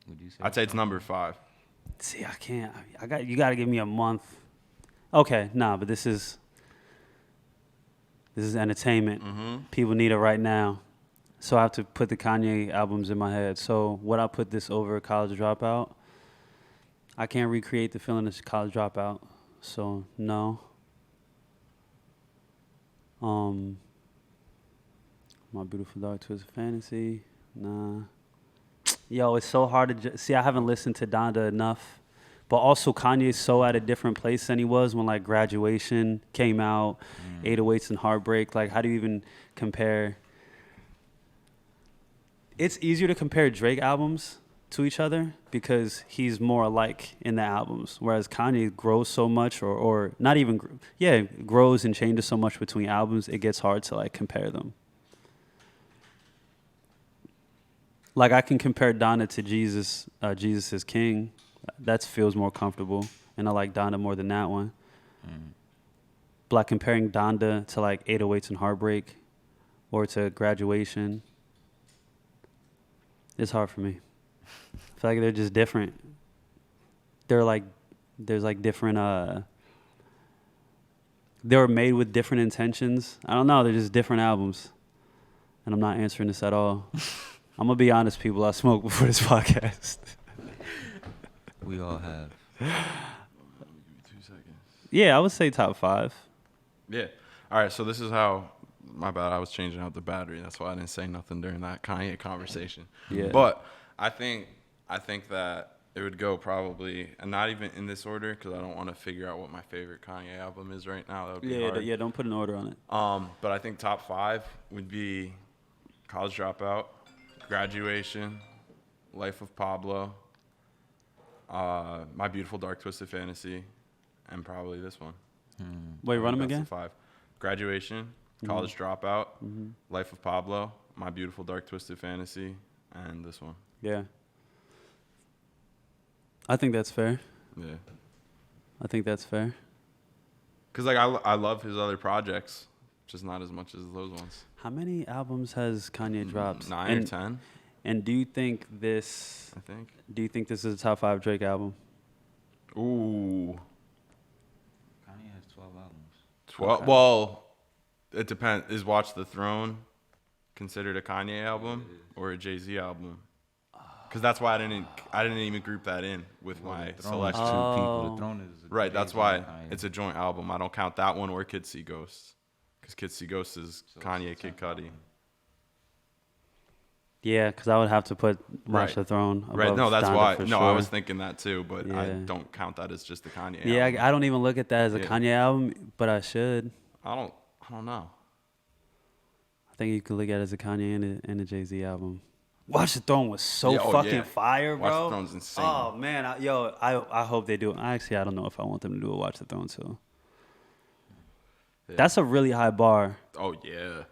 Would you say? I'd say it's number 5. See, I can't. You got to give me a month. Okay, nah, but this is entertainment. People need it right now. So I have to put the Kanye albums in my head. So would I put this over College Dropout? I can't recreate the feeling of College Dropout. So no. My Beautiful Dark Twisted Fantasy. Nah. Yo, it's so hard to see. I haven't listened to Donda enough, but also Kanye's so at a different place than he was when like Graduation came out, 808s and Heartbreak. Like, how do you even compare? It's easier to compare Drake albums to each other because he's more alike in the albums, whereas Kanye grows so much, or not even, grows and changes so much between albums. It gets hard to like compare them. Like, I can compare Donda to Jesus, Jesus is King. That feels more comfortable, and I like Donda more than that one. But like comparing Donda to like 808s and Heartbreak or to Graduation, it's hard for me. I feel like they're just different. They're like, there's like different, they were made with different intentions. I don't know, they're just different albums. And I'm not answering this at all. I'm going to be honest, people. I smoked before this podcast. We all have. Give me 2 seconds. Yeah, I would say top 5. Yeah. All right, so this is how, my bad, I was changing out the battery. That's why I didn't say nothing during that Kanye conversation. Yeah. But I think that it would go probably, and not even in this order, because I don't want to figure out what my favorite Kanye album is right now. That would be hard. Yeah, don't put an order on it. But I think top 5 would be College Dropout, Graduation, Life of Pablo, My Beautiful Dark Twisted Fantasy, and probably this one. Wait, run them That's again? the 5. Graduation, College Dropout, Life of Pablo, My Beautiful Dark Twisted Fantasy, and this one. Yeah. I think that's fair. Yeah. I think that's fair. Because like I love his other projects, just not as much as those ones. How many albums has Kanye dropped? 9 or 10, And do you think this? I think. Do you think this is a top 5 Drake album? Ooh. Kanye has 12 albums. 12. Okay. Well, it depends. Is Watch the Throne considered a Kanye album or a Jay-Z album? Because that's why I didn't even group that in with my selection. Two Oh. people. The Throne is Right. That's Jay-Z why and Kanye. it's a joint album. I don't count that one or Kids See Ghosts. Because Kids See Ghosts is So Kanye, it's Kid 10th Cudi. album. Yeah, because I would have to put Watch Right. the Throne. Right. above No, that's Donda why. for No, sure. I was thinking that too, but I Yeah. don't count that as just the Kanye Yeah, album. I don't even look at that as a Yeah. Kanye album, but I should. I don't know. I think you could look at it as a Kanye and a Jay-Z album. Watch the Throne was so Yeah, oh, fucking yeah. fire, bro. Watch the Throne's insane. Oh man, I hope they do it. Actually, I don't know if I want them to do a Watch the Throne too. Yeah. That's a really high bar. Oh yeah,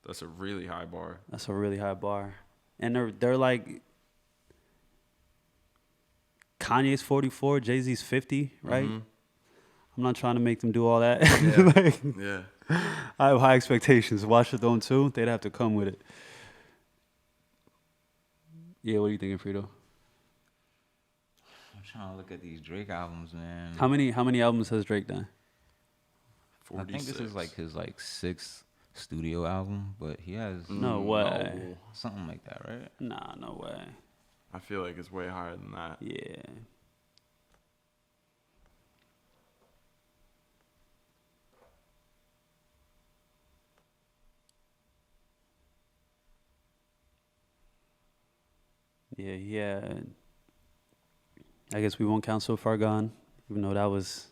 that's a really high bar. That's a really high bar, and they're like Kanye's 44, Jay-Z's 50, right? Mhm. I'm not trying to make them do all that. Yeah. Like, Yeah. I have high expectations. Watch the Throne too. They'd have to come with it. Yeah, what are you thinking, Frito? I'm trying to look at these Drake albums, man. How many albums has Drake done? 46. I think this is like his 6th studio album, but he has No way. something like that, right? Nah, no way. I feel like it's way higher than that. Yeah. Yeah. I guess we won't count So Far Gone, even though that was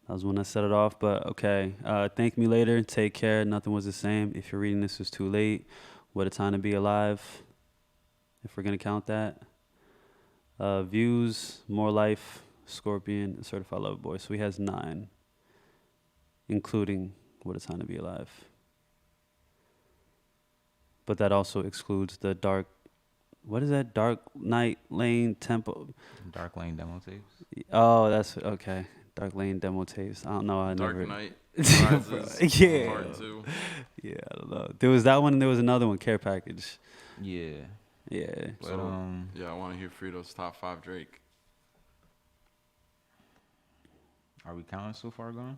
when I set it off. But okay. Thank Me Later. Take Care. Nothing Was the Same. If you're reading this, it's too late. What a Time to Be Alive. If we're gonna count that. Views. More Life. Scorpion. And Certified Lover Boy. So he has 9, including What a Time to Be Alive. But that also excludes the Dark. What is that? Dark Night Lane Tempo. Dark Lane demo tapes. Oh, that's okay. Dark Lane demo tapes. I don't know. Dark Knight Rises. Rises. Yeah. Part 2. Yeah, I don't know. There was that one, and there was another one, Care Package. Yeah. Yeah. But So yeah, I want to hear Frito's top 5 Drake. are we counting So Far Gone?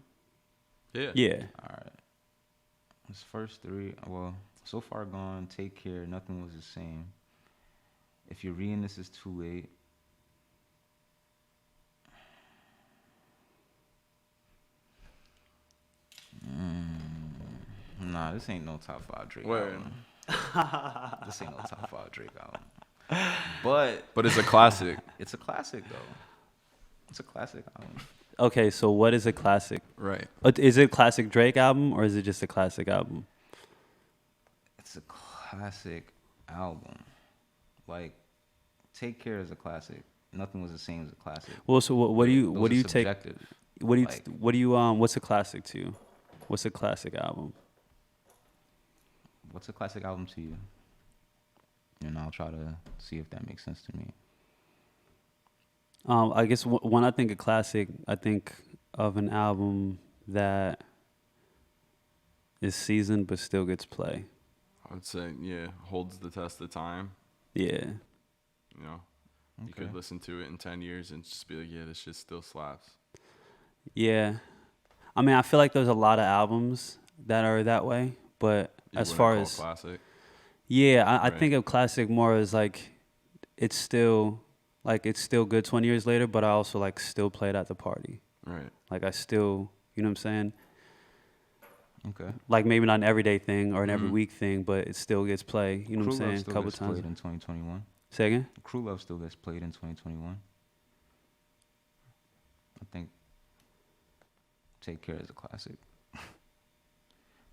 Yeah. Yeah. All right. His first 3. Well, So Far Gone, Take Care, Nothing Was the Same. If you're reading this, is too late. Nah, this ain't no top 5 Drake Word. album. This ain't no top 5 Drake album. But It's a classic. it's a classic though. It's a classic album. Okay, so what is a classic? Right. Is it a classic Drake album or is it just a classic album? It's a classic album. Like, Take Care is a classic. Nothing Was the Same as a classic. Well, so what do you Those what do are you take? subjective. What do you Like- what do you what's a classic to you? What's a classic album? What's a classic album to you? And I'll try to see if that makes sense to me. I guess when I think of classic, I think of an album that is seasoned but still gets play. I would say, yeah, holds the test of time. Yeah. You know, you Okay. could listen to it in 10 years and just be like, yeah, this shit still slaps. Yeah. I mean, I feel like there's a lot of albums that are that way, but You as wouldn't far call as classic. yeah, I Right. think of classic more as like it's still good 20 years later, but I also like still play it at the party. Right. Like I still, you know what I'm saying? Okay. Like maybe not an everyday thing or an every Mhm. week thing, but it still gets play. You know what I'm Crew Love saying? A still couple gets times. played in 2021. Say again? Crew Love still gets played in 2021. I think Take Care is a classic.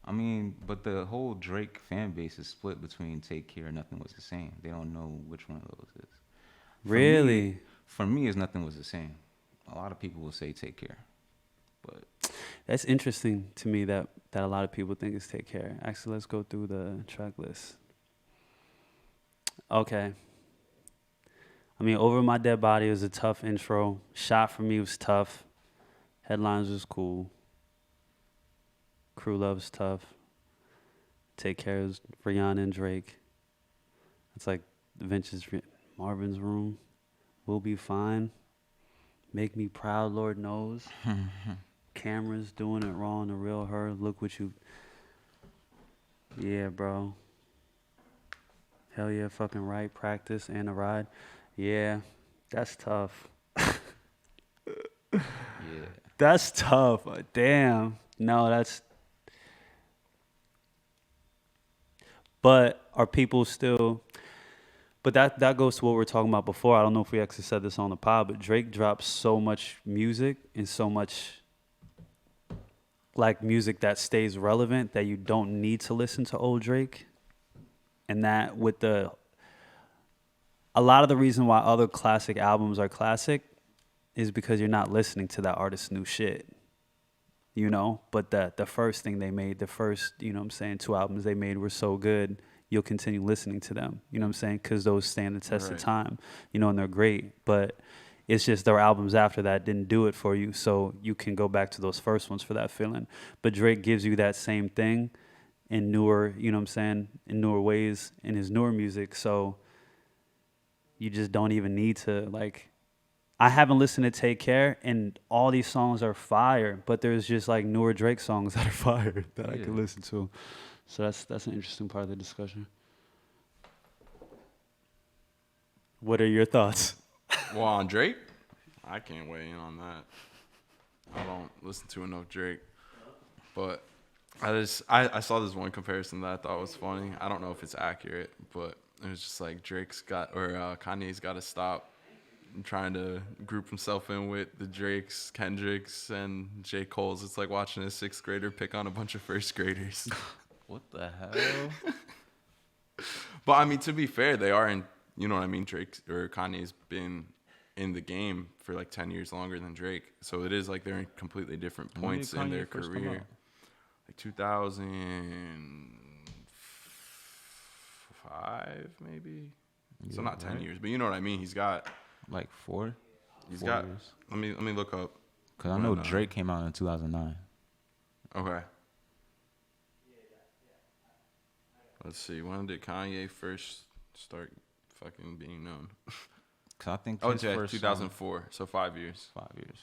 I mean, but the whole Drake fan base is split between Take Care and Nothing Was the Same. They don't know which one of those is. Really? For me, it's Nothing Was the Same. A lot of people will say Take Care. But That's interesting to me that a lot of people think it's Take Care. Actually, let's go through the track list. Okay. I mean, Over My Dead Body was a tough intro. Shot for Me was tough. Headlines was cool. Crew Love's tough. Take Care is Rihanna and Drake. It's like Vince's Marvin's Room. We'll Be Fine. Make Me Proud, Lord Knows. Cameras Doing It Wrong, The Real Her. Look What You... Yeah, bro. Hell yeah, fucking right. Practice and a ride. Yeah, that's tough. yeah, That's tough. Damn. No, that's... But are people still... But that goes to what we were talking about before. I don't know if we actually said this on the pod, but Drake drops so much music and so much like music that stays relevant that you don't need to listen to old Drake. And that with a lot of the reason why other classic albums are classic is because you're not listening to that artist's new shit. You know? But the first thing they made, the first, you know what I'm saying, 2 albums they made were so good, you'll continue listening to them. You know what I'm saying? Because those stand the test of Right. time, you know, and they're great. But it's just their albums after that didn't do it for you, so you can go back to those first ones for that feeling. But Drake gives you that same thing in newer, you know what I'm saying, in newer ways in his newer music. So you just don't even need to, like, I haven't listened to Take Care, and all these songs are fire, but there's just like newer Drake songs that are fire that I Yeah. can listen to. So that's an interesting part of the discussion. What are your thoughts? Well, on Drake, I can't weigh in on that. I don't listen to enough Drake. But I saw this one comparison that I thought was funny. I don't know if it's accurate, but it was just like Kanye's got to stop trying to group himself in with the Drakes, Kendricks, and J. Cole's. It's like watching a 6th grader pick on a bunch of 1st graders. what the hell? But I mean, to be fair, they are in, you know what I mean? Drake or Kanye's been in the game for like 10 years longer than Drake. So it is like they're in completely different When did points in their Kanye first come career. out? Like 2005, maybe. So Yeah, not 10 right? years, but you know what I mean? He's got, Like 4? he's 4 got, years. let me look up. Because I know when, Drake came out in 2009. Okay. Let's see. When did Kanye first start fucking being known? Cause I think Oh, his yeah, first 2004. So 5 years. song, 5 years.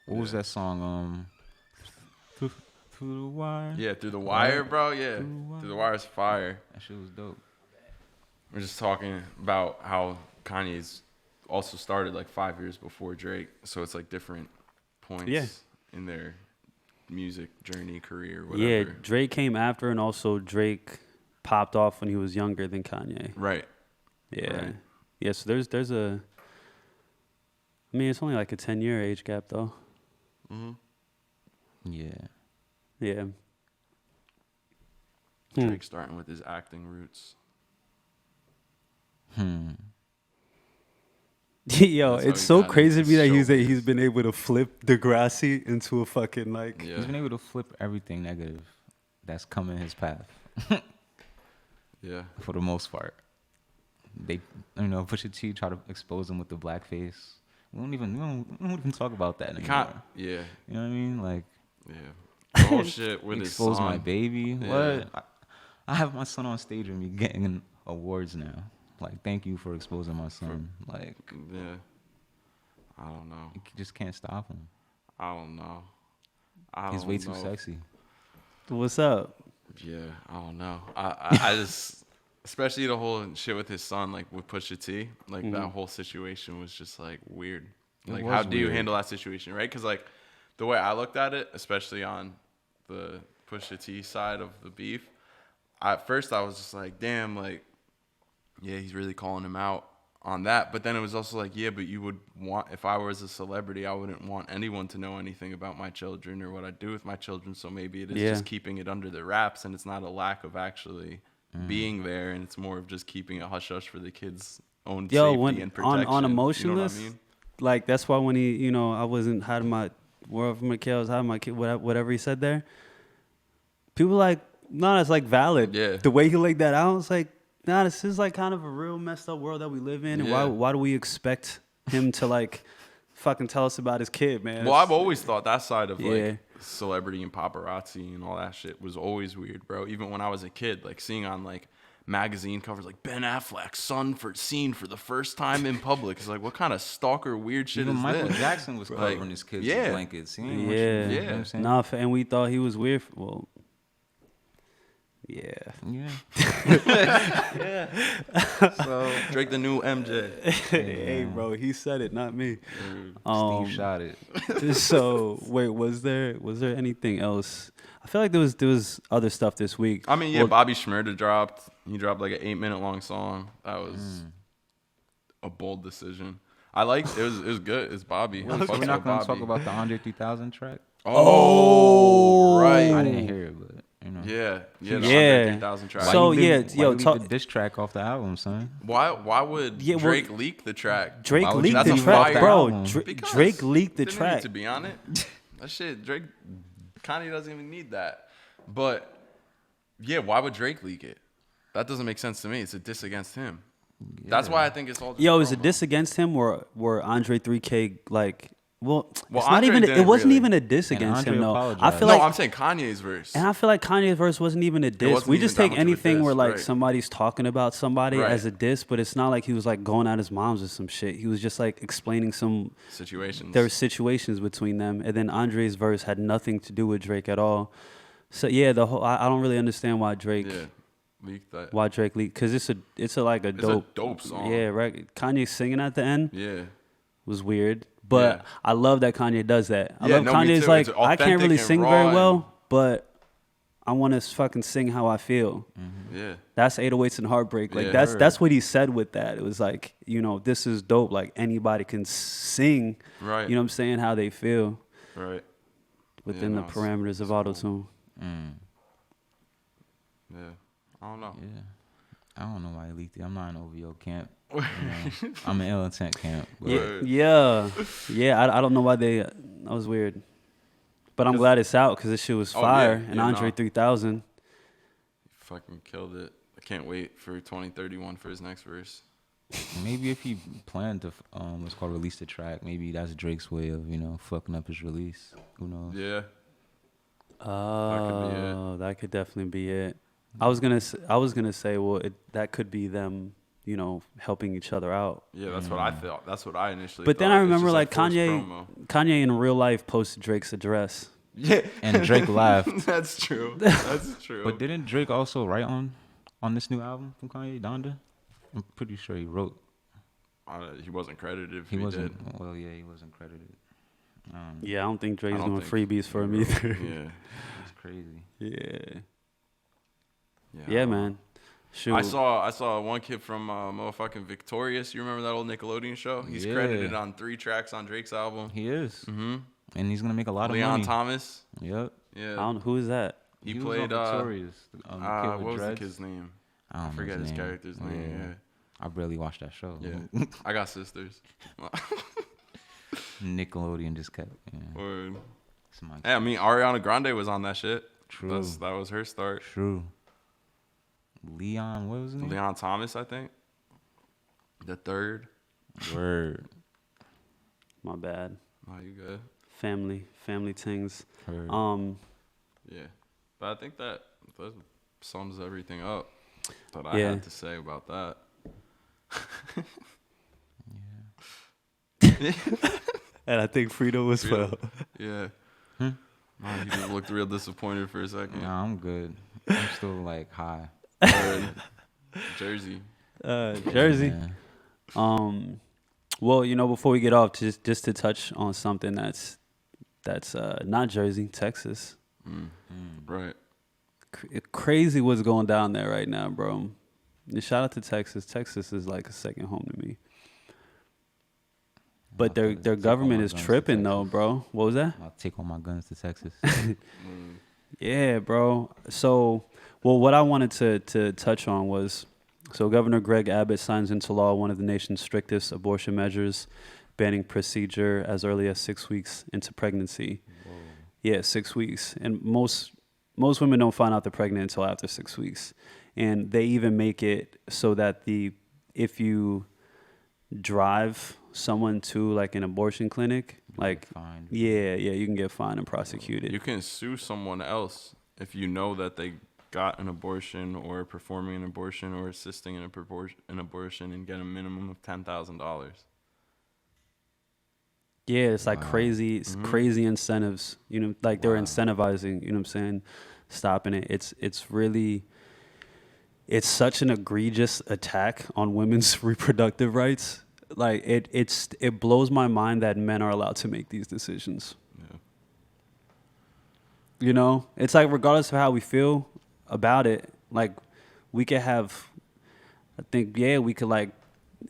What was that song? Through the wire. Yeah, Through the Wire, Right. bro. Yeah, Through Through the the Wire's fire. That shit was dope. We're just talking about how Kanye's also started like 5 years before Drake. So it's like different points Yeah. in their music journey, career, whatever. Yeah, Drake came after, and also Drake popped off when he was younger than Kanye. Right. Yeah. Right. Yeah, so there's a, I mean, it's only like a 10-year age gap, though. Mm-hmm. Yeah. Yeah. Drake starting with his acting roots. Yo, That's how it's he so got crazy to into me that showbiz. he's been able to flip Degrassi into a fucking like. Yeah. He's been able to flip everything negative that's coming his path. Yeah. For the most part. They, Pusha T try to expose him with the blackface. We don't even talk about that You anymore. can't. Yeah. You know what I mean? Like, Yeah. The whole shit with his expose son. my baby. Yeah. What? I have my son on stage with me getting awards now. Like, thank you for exposing my son. Like, Yeah. I don't know. you just can't stop him. I don't know. He's way too sexy. What's up? Yeah, I don't know. I just, especially the whole shit with his son, like with Pusha T, like that whole situation was just like weird. It Like, was how do you weird. handle that situation, right? Because like the way I looked at it, especially on the Pusha T side of the beef, at first I was just like, damn, like, yeah, he's really calling him out on that. But then it was also like, yeah, but you would want, if I was a celebrity, I wouldn't want anyone to know anything about my children or what I do with my children. So maybe it is Yeah. just keeping it under the wraps, and it's not a lack of actually being there, and it's more of just keeping it hush hush for the kids' own Yo, safety when and protection. on You know Emotionless, what I mean? like that's why when he, I wasn't had my wherever my kid, I was having my kid, whatever he said there. People like, no, it's like valid. Yeah. The way he laid that out, it's like, nah, this is like kind of a real messed up world that we live in, and Yeah. why do we expect him to like fucking tell us about his kid, man? Well, I've always thought that side of Yeah. like celebrity and paparazzi and all that shit was always weird, bro. Even when I was a kid, like seeing on like magazine covers like Ben Affleck's son seen for the first time in public. It's like, what kind of stalker weird shit Even is Michael this? Jackson was Like, covering his kids yeah. with blankets. He ain't want Yeah, you know what I'm saying? nah, and we thought he was weird. Well, yeah. Yeah. So Drake the new MJ. Hey, bro, he said it, not me. Steve shot it. So wait, was there anything else? I feel like there was other stuff this week. I mean, yeah, Well, Bobby Shmurda dropped. He dropped like an 8-minute long song. That was a bold decision. I liked it. Was good. It's Bobby. I fucks We're with not going to Bobby. talk about the Andre 3000 track. Oh, right. I didn't hear it, but Yeah, the Yeah. Andre 3000 track. So, Why you yeah, leave- yo, why you leave talk- the diss track off the album, son. Why would Yeah, well, Drake leak the track? Drake Why would leaked you the leave track, fire bro. album? Because Drake leaked the didn't track. need to be on it. That shit, Drake, Kanye doesn't even need that. But yeah, why would Drake leak it? That doesn't make sense to me. It's a diss against him. That's why I think it's all. Just Yo, is it promo. diss against him or Andre 3K like? Well, it's not Andre even. It didn't wasn't really. even a diss And against Andre him though. I apologized. feel No, like, I'm saying Kanye's verse. and I feel like Kanye's verse wasn't even a diss. wasn't We even just that take much of a anything diss, where like right. somebody's talking about somebody Right. as a diss, but it's not like he was like going at his mom's or some shit. He was just like explaining Situations. there were situations between them, and then Andre's verse had nothing to do with Drake at all. So yeah, the whole I don't really understand why Drake. Yeah, leaked that. Why Drake leaked? Because it's like a It's dope, a dope song. Yeah, right. Kanye singing at the end Yeah. was weird, but Yeah. I love that Kanye does that. I Yeah, love no, me Kanye's too. like It's I can't authentic really and sing raw very and- well, but I want to fucking sing how I feel. Yeah. That's 808s and Heartbreak. Like Yeah. that's what he said with that. It was like, this is dope. Like anybody can sing. Right. You know what I'm saying? How they feel Right. within Yeah, the no, it's- parameters of auto-tune. Yeah. I don't know. Yeah. I don't know why he leaked it. I'm not in OVO camp. You know, I'm in ill intent camp. But Yeah. I don't know why that was weird. But I'm glad it's out because this shit was Oh, fire. yeah. And Yeah, Andre no. 3000. Fucking killed it. I can't wait for 2031 for his next verse. maybe if he planned to, what's called release the track, maybe that's Drake's way of, fucking up his release. Who knows? Yeah. Oh, that could definitely be it. I was gonna say, well, that could be them, helping each other out. Yeah, that's what I thought. That's what I initially. But then thought. I It's remember just like forced Kanye, promo. Kanye in real life posted Drake's address. Yeah, And Drake laughed. That's true. That's true. But didn't Drake also write on this new album from Kanye, Donda? I'm pretty sure he wrote. He wasn't credited. If He he wasn't. did. Well, yeah, he wasn't credited. Yeah, I don't think Drake's I don't doing think freebies for him he wrote- either. Yeah. It's crazy. Yeah. Yeah, Yeah, man. Shoot. I saw one kid from motherfucking Victorious. You remember that old Nickelodeon show? He's Yeah. credited on 3 tracks on Drake's album. He is, Mm-hmm. and he's gonna make a lot of Leon money. Thomas. Yep. Yeah. Who is that? He was played. on Victorious. The kid What with was the dreads. kid's name? I don't know forget his character's name. Yeah. I barely watched that show. Yeah. I got sisters. Nickelodeon just kept. Yeah. Word. Somebody- Hey, I mean, Ariana Grande was on that shit. True. That was her start. True. Leon, what was his name? Leon Thomas, I think. The third. Word. My bad. Oh, you good? Family things. Heard. Yeah. But I think that sums everything up that I Yeah. had to say about that. And I think Frito as well. Yeah. Oh, you just looked real disappointed for a second. Nah, I'm good. I'm still like high. Word. Jersey. Jersey. Yeah. Well, before we get off, just to touch on something that's not Jersey, Texas. Right. Crazy what's going down there right now, bro. And shout out to Texas. Texas is like a second home to me. But their Take all government my is guns to tripping though, Texas. bro. What was that? I'll take all my guns to Texas. Yeah, bro. So, what I wanted to touch on was, so Governor Greg Abbott signs into law one of the nation's strictest abortion measures, banning procedure as early as 6 weeks into pregnancy. Whoa. Yeah, 6 weeks. And most women don't find out they're pregnant until after 6 weeks. And they even make it so that if you drive someone to like an abortion clinic, like Fine. yeah, you can get fined and prosecuted. You can sue someone else if you know that they got an abortion or performing an abortion or assisting in an abortion and get a minimum of $10,000. Yeah, it's like Wow. crazy, crazy incentives. Like they're Wow. incentivizing. You know what I'm saying? Stopping it. It's such an egregious attack on women's reproductive rights. Like it blows my mind that men are allowed to make these decisions. Yeah. It's like regardless of how we feel about it, like we could have. I think we could like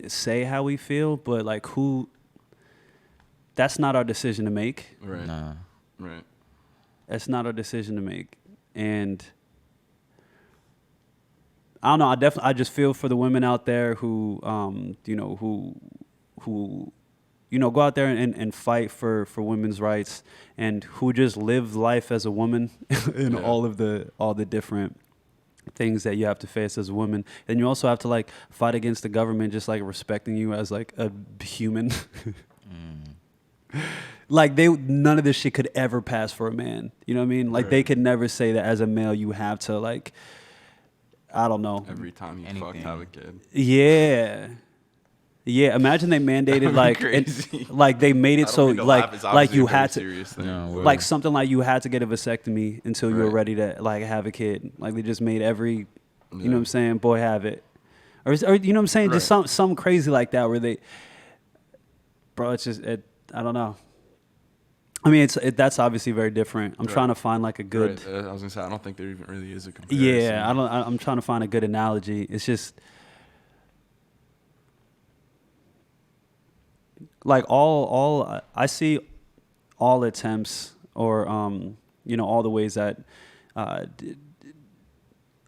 say how we feel, but like who. That's not our decision to make. Right. Nah. Right. That's not our decision to make. And I don't know. I just feel for the women out there who, who go out there and fight for women's rights and who just live life as a woman in Yeah. all the different things that you have to face as a woman. And you also have to like fight against the government just like respecting you as like a human. Like none of this shit could ever pass for a man. You know what I mean? Like they Right. could never say that as a male you have to like, I don't know. Every time you fucked, Anything. have a kid. Yeah. Yeah. Imagine they mandated like, crazy. like they made I it don't so mean to like laugh, it's like obviously you a very had to serious thing. No, but- like something like you had to get a vasectomy until you were Right. ready to like have a kid. Like they just made every, you know Yeah. what I'm saying, boy have it, or you know what I'm saying, just some crazy like that where they, bro, it's just I don't know. I mean, that's obviously very different. I'm Right. trying to find like a good. Right. I was gonna say I don't think there even really is a comparison. Yeah, I'm trying to find a good analogy. It's just like all I see all attempts or all the ways that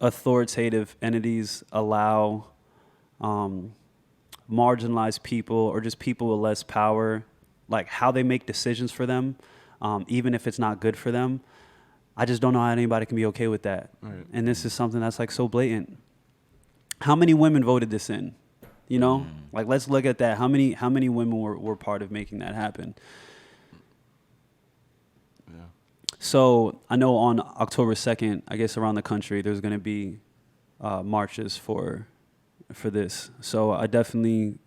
authoritative entities allow marginalized people or just people with less power, like how they make decisions for them, even if it's not good for them. I just don't know how anybody can be okay with that. Right. And this is something that's like so blatant. How many women voted this in? Like let's look at that. How many women were part of making that happen? Yeah. So I know on October 2nd, I guess around the country, there's going to be marches for this. So I definitely,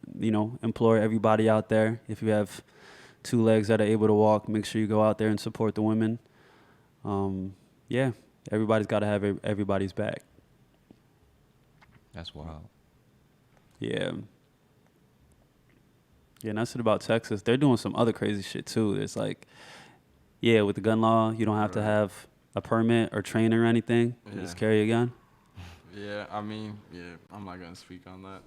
implore everybody out there, if you have two legs that are able to walk, make sure you go out there and support the women. Yeah, everybody's got to have everybody's back. That's wild. Yeah. Yeah, and that's it about Texas. They're doing some other crazy shit too. It's like, yeah, with the gun law, you don't have to have a permit or training or anything. You just carry a gun. Yeah, I mean, yeah, I'm not gonna speak on that.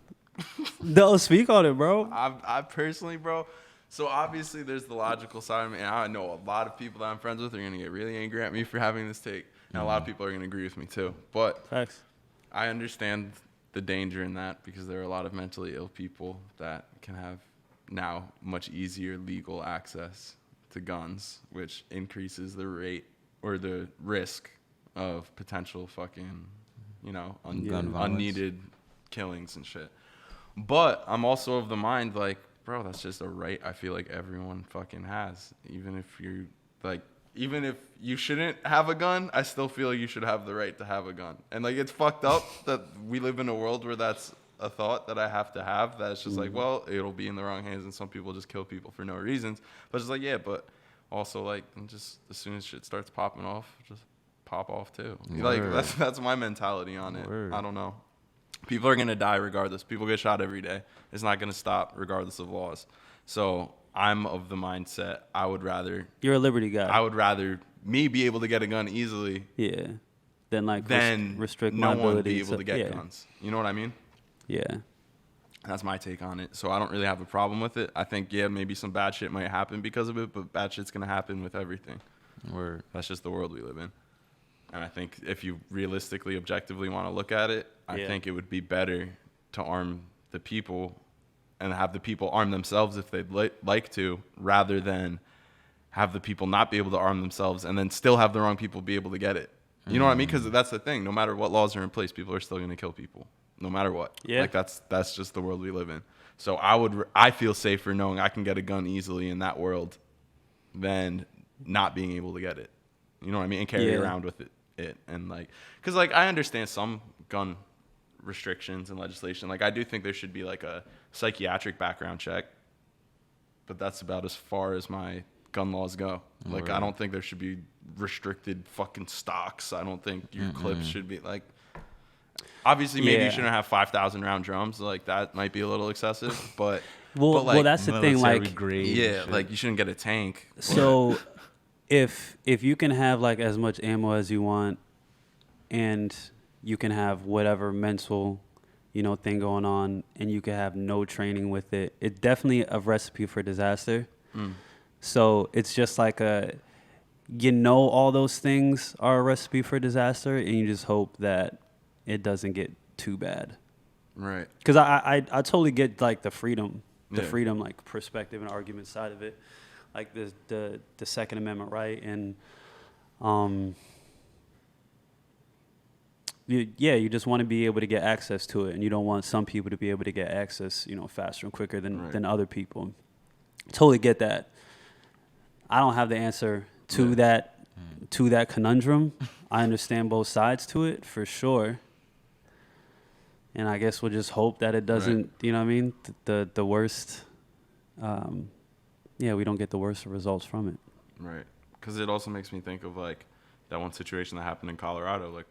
Don't speak on it, bro. I personally, bro. So obviously, there's the logical side of me, and I know a lot of people that I'm friends with are gonna get really angry at me for having this take, and a lot of people are gonna agree with me too. But Facts. I understand the danger in that because there are a lot of mentally ill people that can have now much easier legal access to guns, which increases the rate or the risk of potential fucking, unneeded killings and shit. But I'm also of the mind, like, bro, that's just a right I feel like everyone fucking has. Even if you shouldn't have a gun, I still feel you should have the right to have a gun. And, like, it's fucked up that we live in a world where that's a thought that I have to have. That's just like, well, it'll be in the wrong hands and some people just kill people for no reasons. But it's like, yeah, but also, like, just as soon as shit starts popping off, just pop off too. Word. Like, that's my mentality on it. Word. I don't know. People are going to die regardless. People get shot every day. It's not going to stop regardless of laws. So I'm of the mindset You're a liberty guy. I would rather me be able to get a gun easily Than like restrict no my one ability be able to get yeah. guns. You know what I mean? Yeah. That's my take on it. So I don't really have a problem with it. I think, yeah, maybe some bad shit might happen because of it, but bad shit's going to happen with everything. Word. That's just the world we live in. And I think if you realistically, objectively want to look at it, I think it would be better to arm the people and have the people arm themselves if they'd like to, rather than have the people not be able to arm themselves and then still have the wrong people be able to get it. You know what I mean? Because that's the thing. No matter what laws are in place, people are still going to kill people, no matter what. Yeah. Like that's just the world we live in. So I feel safer knowing I can get a gun easily in that world than not being able to get it. You know what I mean? And carry around with it. And like, because like I understand some gun restrictions and legislation. Like I do think there should be like a psychiatric background check, but that's about as far as my gun laws go. Like I don't think there should be restricted fucking stocks. I don't think your clips should be like. Obviously, maybe you shouldn't have 5,000 round drums. Like that might be a little excessive, but Well, like, that's the thing. Like, yeah, like you shouldn't get a tank. So, if you can have like as much ammo as you want, and you can have whatever mental, thing going on, and you can have no training with it, it's definitely a recipe for disaster. So it's just like all those things are a recipe for disaster, and you just hope that it doesn't get too bad. Right. Because I totally get like the freedom Yeah. like perspective and argument side of it, like the Second Amendment right, and you just want to be able to get access to it, and you don't want some people to be able to get access faster and quicker than other people. Totally get that. I don't have the answer to that conundrum. I understand both sides to it for sure. And I guess we'll just hope that it doesn't, you know what I mean? The worst, we don't get the worst results from it. Right. Because it also makes me think of like that one situation that happened in Colorado like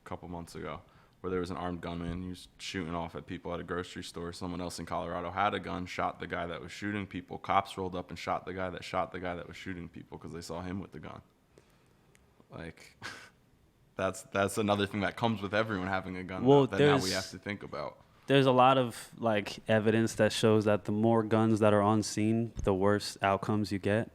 a couple months ago where there was an armed gunman. He was shooting off at people at a grocery store. Someone else in Colorado had a gun, shot the guy that was shooting people. Cops rolled up and shot the guy that was shooting people because they saw him with the gun. Like... That's another thing that comes with everyone having a gun that now we have to think about. There's a lot of like evidence that shows that the more guns that are on scene, the worse outcomes you get.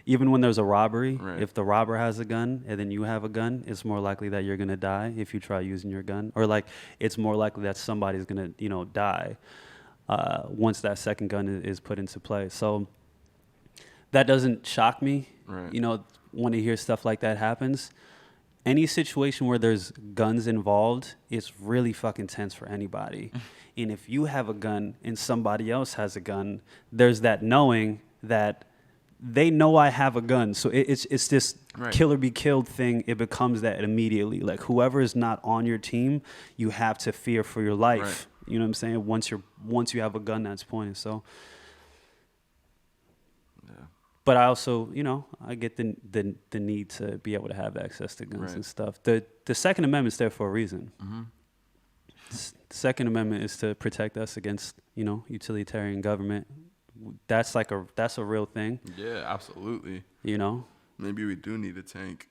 Even when there's a robbery, if the robber has a gun and then you have a gun, it's more likely that you're gonna die if you try using your gun, or like it's more likely that somebody's gonna die once that second gun is put into play. So that doesn't shock me. Right. When you hear stuff like that happens. Any situation where there's guns involved is really fucking tense for anybody. And if you have a gun and somebody else has a gun, there's that knowing that they know I have a gun, so it's this Right. kill or be killed thing. It becomes that immediately. Like whoever is not on your team, you have to fear for your life. Right. You know what I'm saying? Once you have a gun that's pointed. So, Yeah. but I also, I get the need to be able to have access to guns Right. and stuff. The Second Amendment's there for a reason. Mm-hmm. The Second Amendment is to protect us against, utilitarian government. That's a real thing, Yeah, absolutely. Maybe we do need a tank.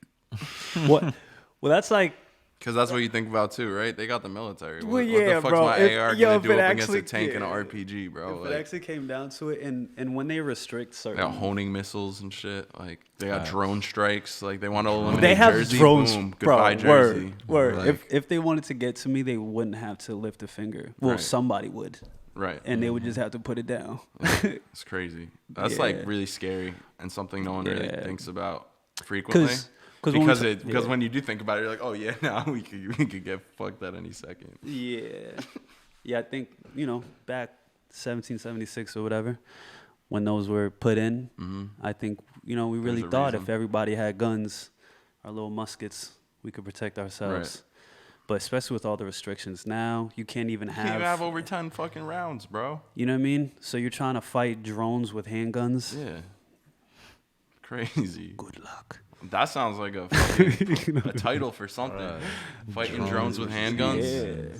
What? Well, that's like. Because that's what you think about too, right? They got the military. Well, What yeah, the fuck's bro. my AR If gonna it do up against actually- a tank and an yeah. RPG, bro? If it actually came down to it, and when they restrict they certain, got honing missiles and shit. Like they got drone strikes. Like they want to eliminate they have Jersey. drones, Boom. bro. Goodbye, Jersey. Word. Like, If they wanted to get to me, they wouldn't have to lift a finger. Well, Right. somebody would, right. and they would just have to put it down. It's crazy. That's Yeah. like really scary and something no one really Yeah. thinks about frequently. Because Because when you do think about it, you're like, oh yeah, now we could get fucked at any second. Yeah, I think back 1776 or whatever, when those were put in, I think we really a thought reason. if everybody had guns, our little muskets, we could protect ourselves. But especially with all the restrictions now, you can't even You can't even have have over 10 fucking rounds, bro. You know what I mean? So you're trying to fight drones with handguns. Yeah. Crazy. Good luck. That sounds like a fucking a title for something. Fighting drones with handguns. Yeah.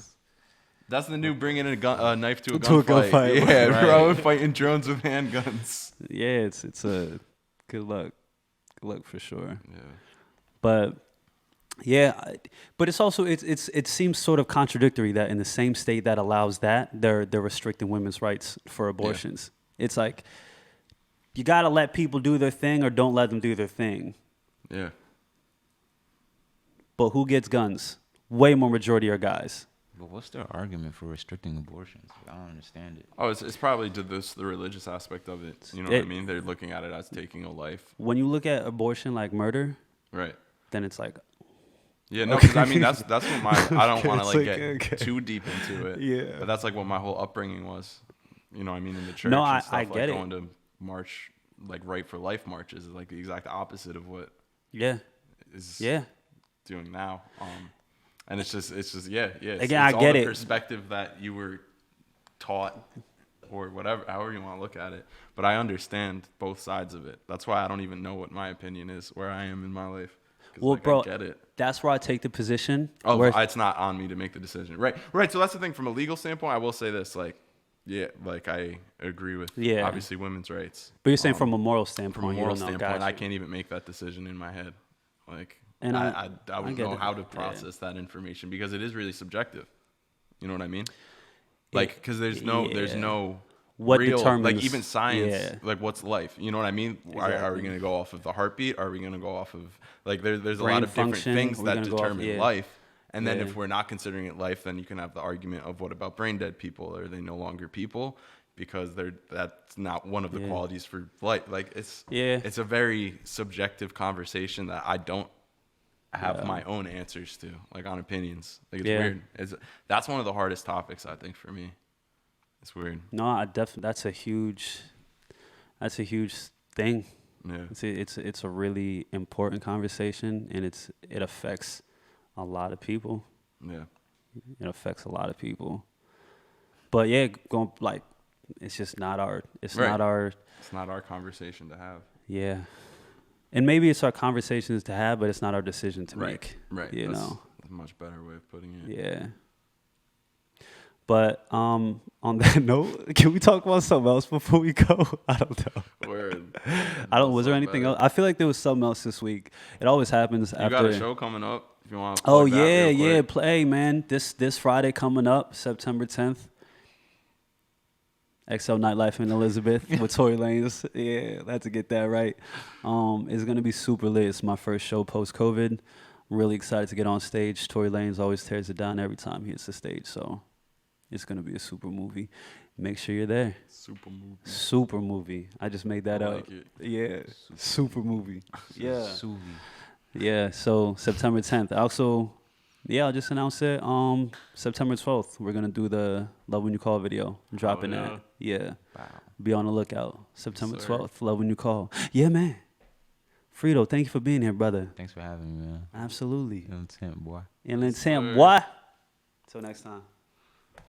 That's the new bringing a knife to a To a gunfight. gunfight. Yeah, Right. bro, fighting drones with handguns. Yeah, it's a good luck. Good luck for sure. Yeah. But but it's also it seems sort of contradictory that in the same state that allows that, they're restricting women's rights for abortions. It's like you got to let people do their thing or don't let them do their thing. Yeah. But who gets guns? Way more majority are guys. But what's their argument for restricting abortions? I don't understand it. Oh, it's probably to the religious aspect of it. You know what I mean? They're looking at it as taking a life. When you look at abortion like murder, Right. then it's like Yeah, no, 'cause I mean that's what my I don't want to It's like like, get okay. too deep into it. Yeah. But that's like what my whole upbringing was. You know what I mean, in the church. No, and I stuff, get like it. Going to march, like Right for Life marches, is like the exact opposite of what yeah. is Yeah. doing now. And it's just yeah. It's, Again, it's I all get the it. perspective that you were taught, or whatever, however you want to look at it. But I understand both sides of it. That's why I don't even know what my opinion is, where I am in my life. 'Cause, Well, like, bro, I get it. that's where I take the position. Oh, where, it's not on me to make the decision. Right. So that's the thing. From a legal standpoint, I will say this. Like, yeah, like I agree with obviously women's rights. but you're saying from a moral standpoint, From a moral you don't know, standpoint, I gotcha. can't even make that decision in my head. Like, And I I wouldn't get know it. how to Yeah. process that information because it is really subjective. You know what I mean? Like, because there's no What real, determines- like even science, yeah. like what's life? You know what I mean? Are we Exactly. going to go off of the heartbeat? Are we going to go off of like there's a Brain lot of different function? things Are we that gonna go off- determine yeah. life. And then Yeah. if we're not considering it life, then you can have the argument of what about brain dead people? Are they no longer people? Because that's not one of the Yeah. qualities for life. Like it's Yeah. it's a very subjective conversation that I don't have my own answers to, like on opinions. Like it's Yeah. weird. That's one of the hardest topics I think for me. It's weird. No, I definitely. That's a huge thing. Yeah. It's a really important conversation, and it affects a lot of people. Yeah. It affects a lot of people. But yeah, going like, it's just not our. It's Right. not our. It's not our conversation to have. Yeah. And maybe it's our conversations to have, but it's not our decision to make. Right. You That's know. a much better way of putting it. Yeah. But on that note, can we talk about something else before we go? I don't know. Word. I don't. Was there anything else? I feel like there was something else this week. It always happens You after. got a show coming up if you want to Oh yeah. Play, man. This Friday coming up, September 10th. XL Nightlife in Elizabeth with Tory Lanez. Yeah, I had to get that right. It's gonna be super lit. It's my first show post-COVID. I'm really excited to get on stage. Tory Lanez always tears it down every time he hits the stage, so it's gonna be a super movie. Make sure you're there. Super movie. Super movie. I just made that I up. like it. Yeah, super movie. Yeah. Suvi. Yeah, so September 10th. I also Yeah, I'll just announce it. September 12th, we're gonna do the Love When You Call video. Dropping yeah. that. Yeah. Wow. Be on the lookout. September sir. 12th, Love When You Call. Yeah, man. Frito, thank you for being here, brother. Thanks for having me, man. Absolutely. Intent, boy. And then Yes, Sam, sir. what? Till next time.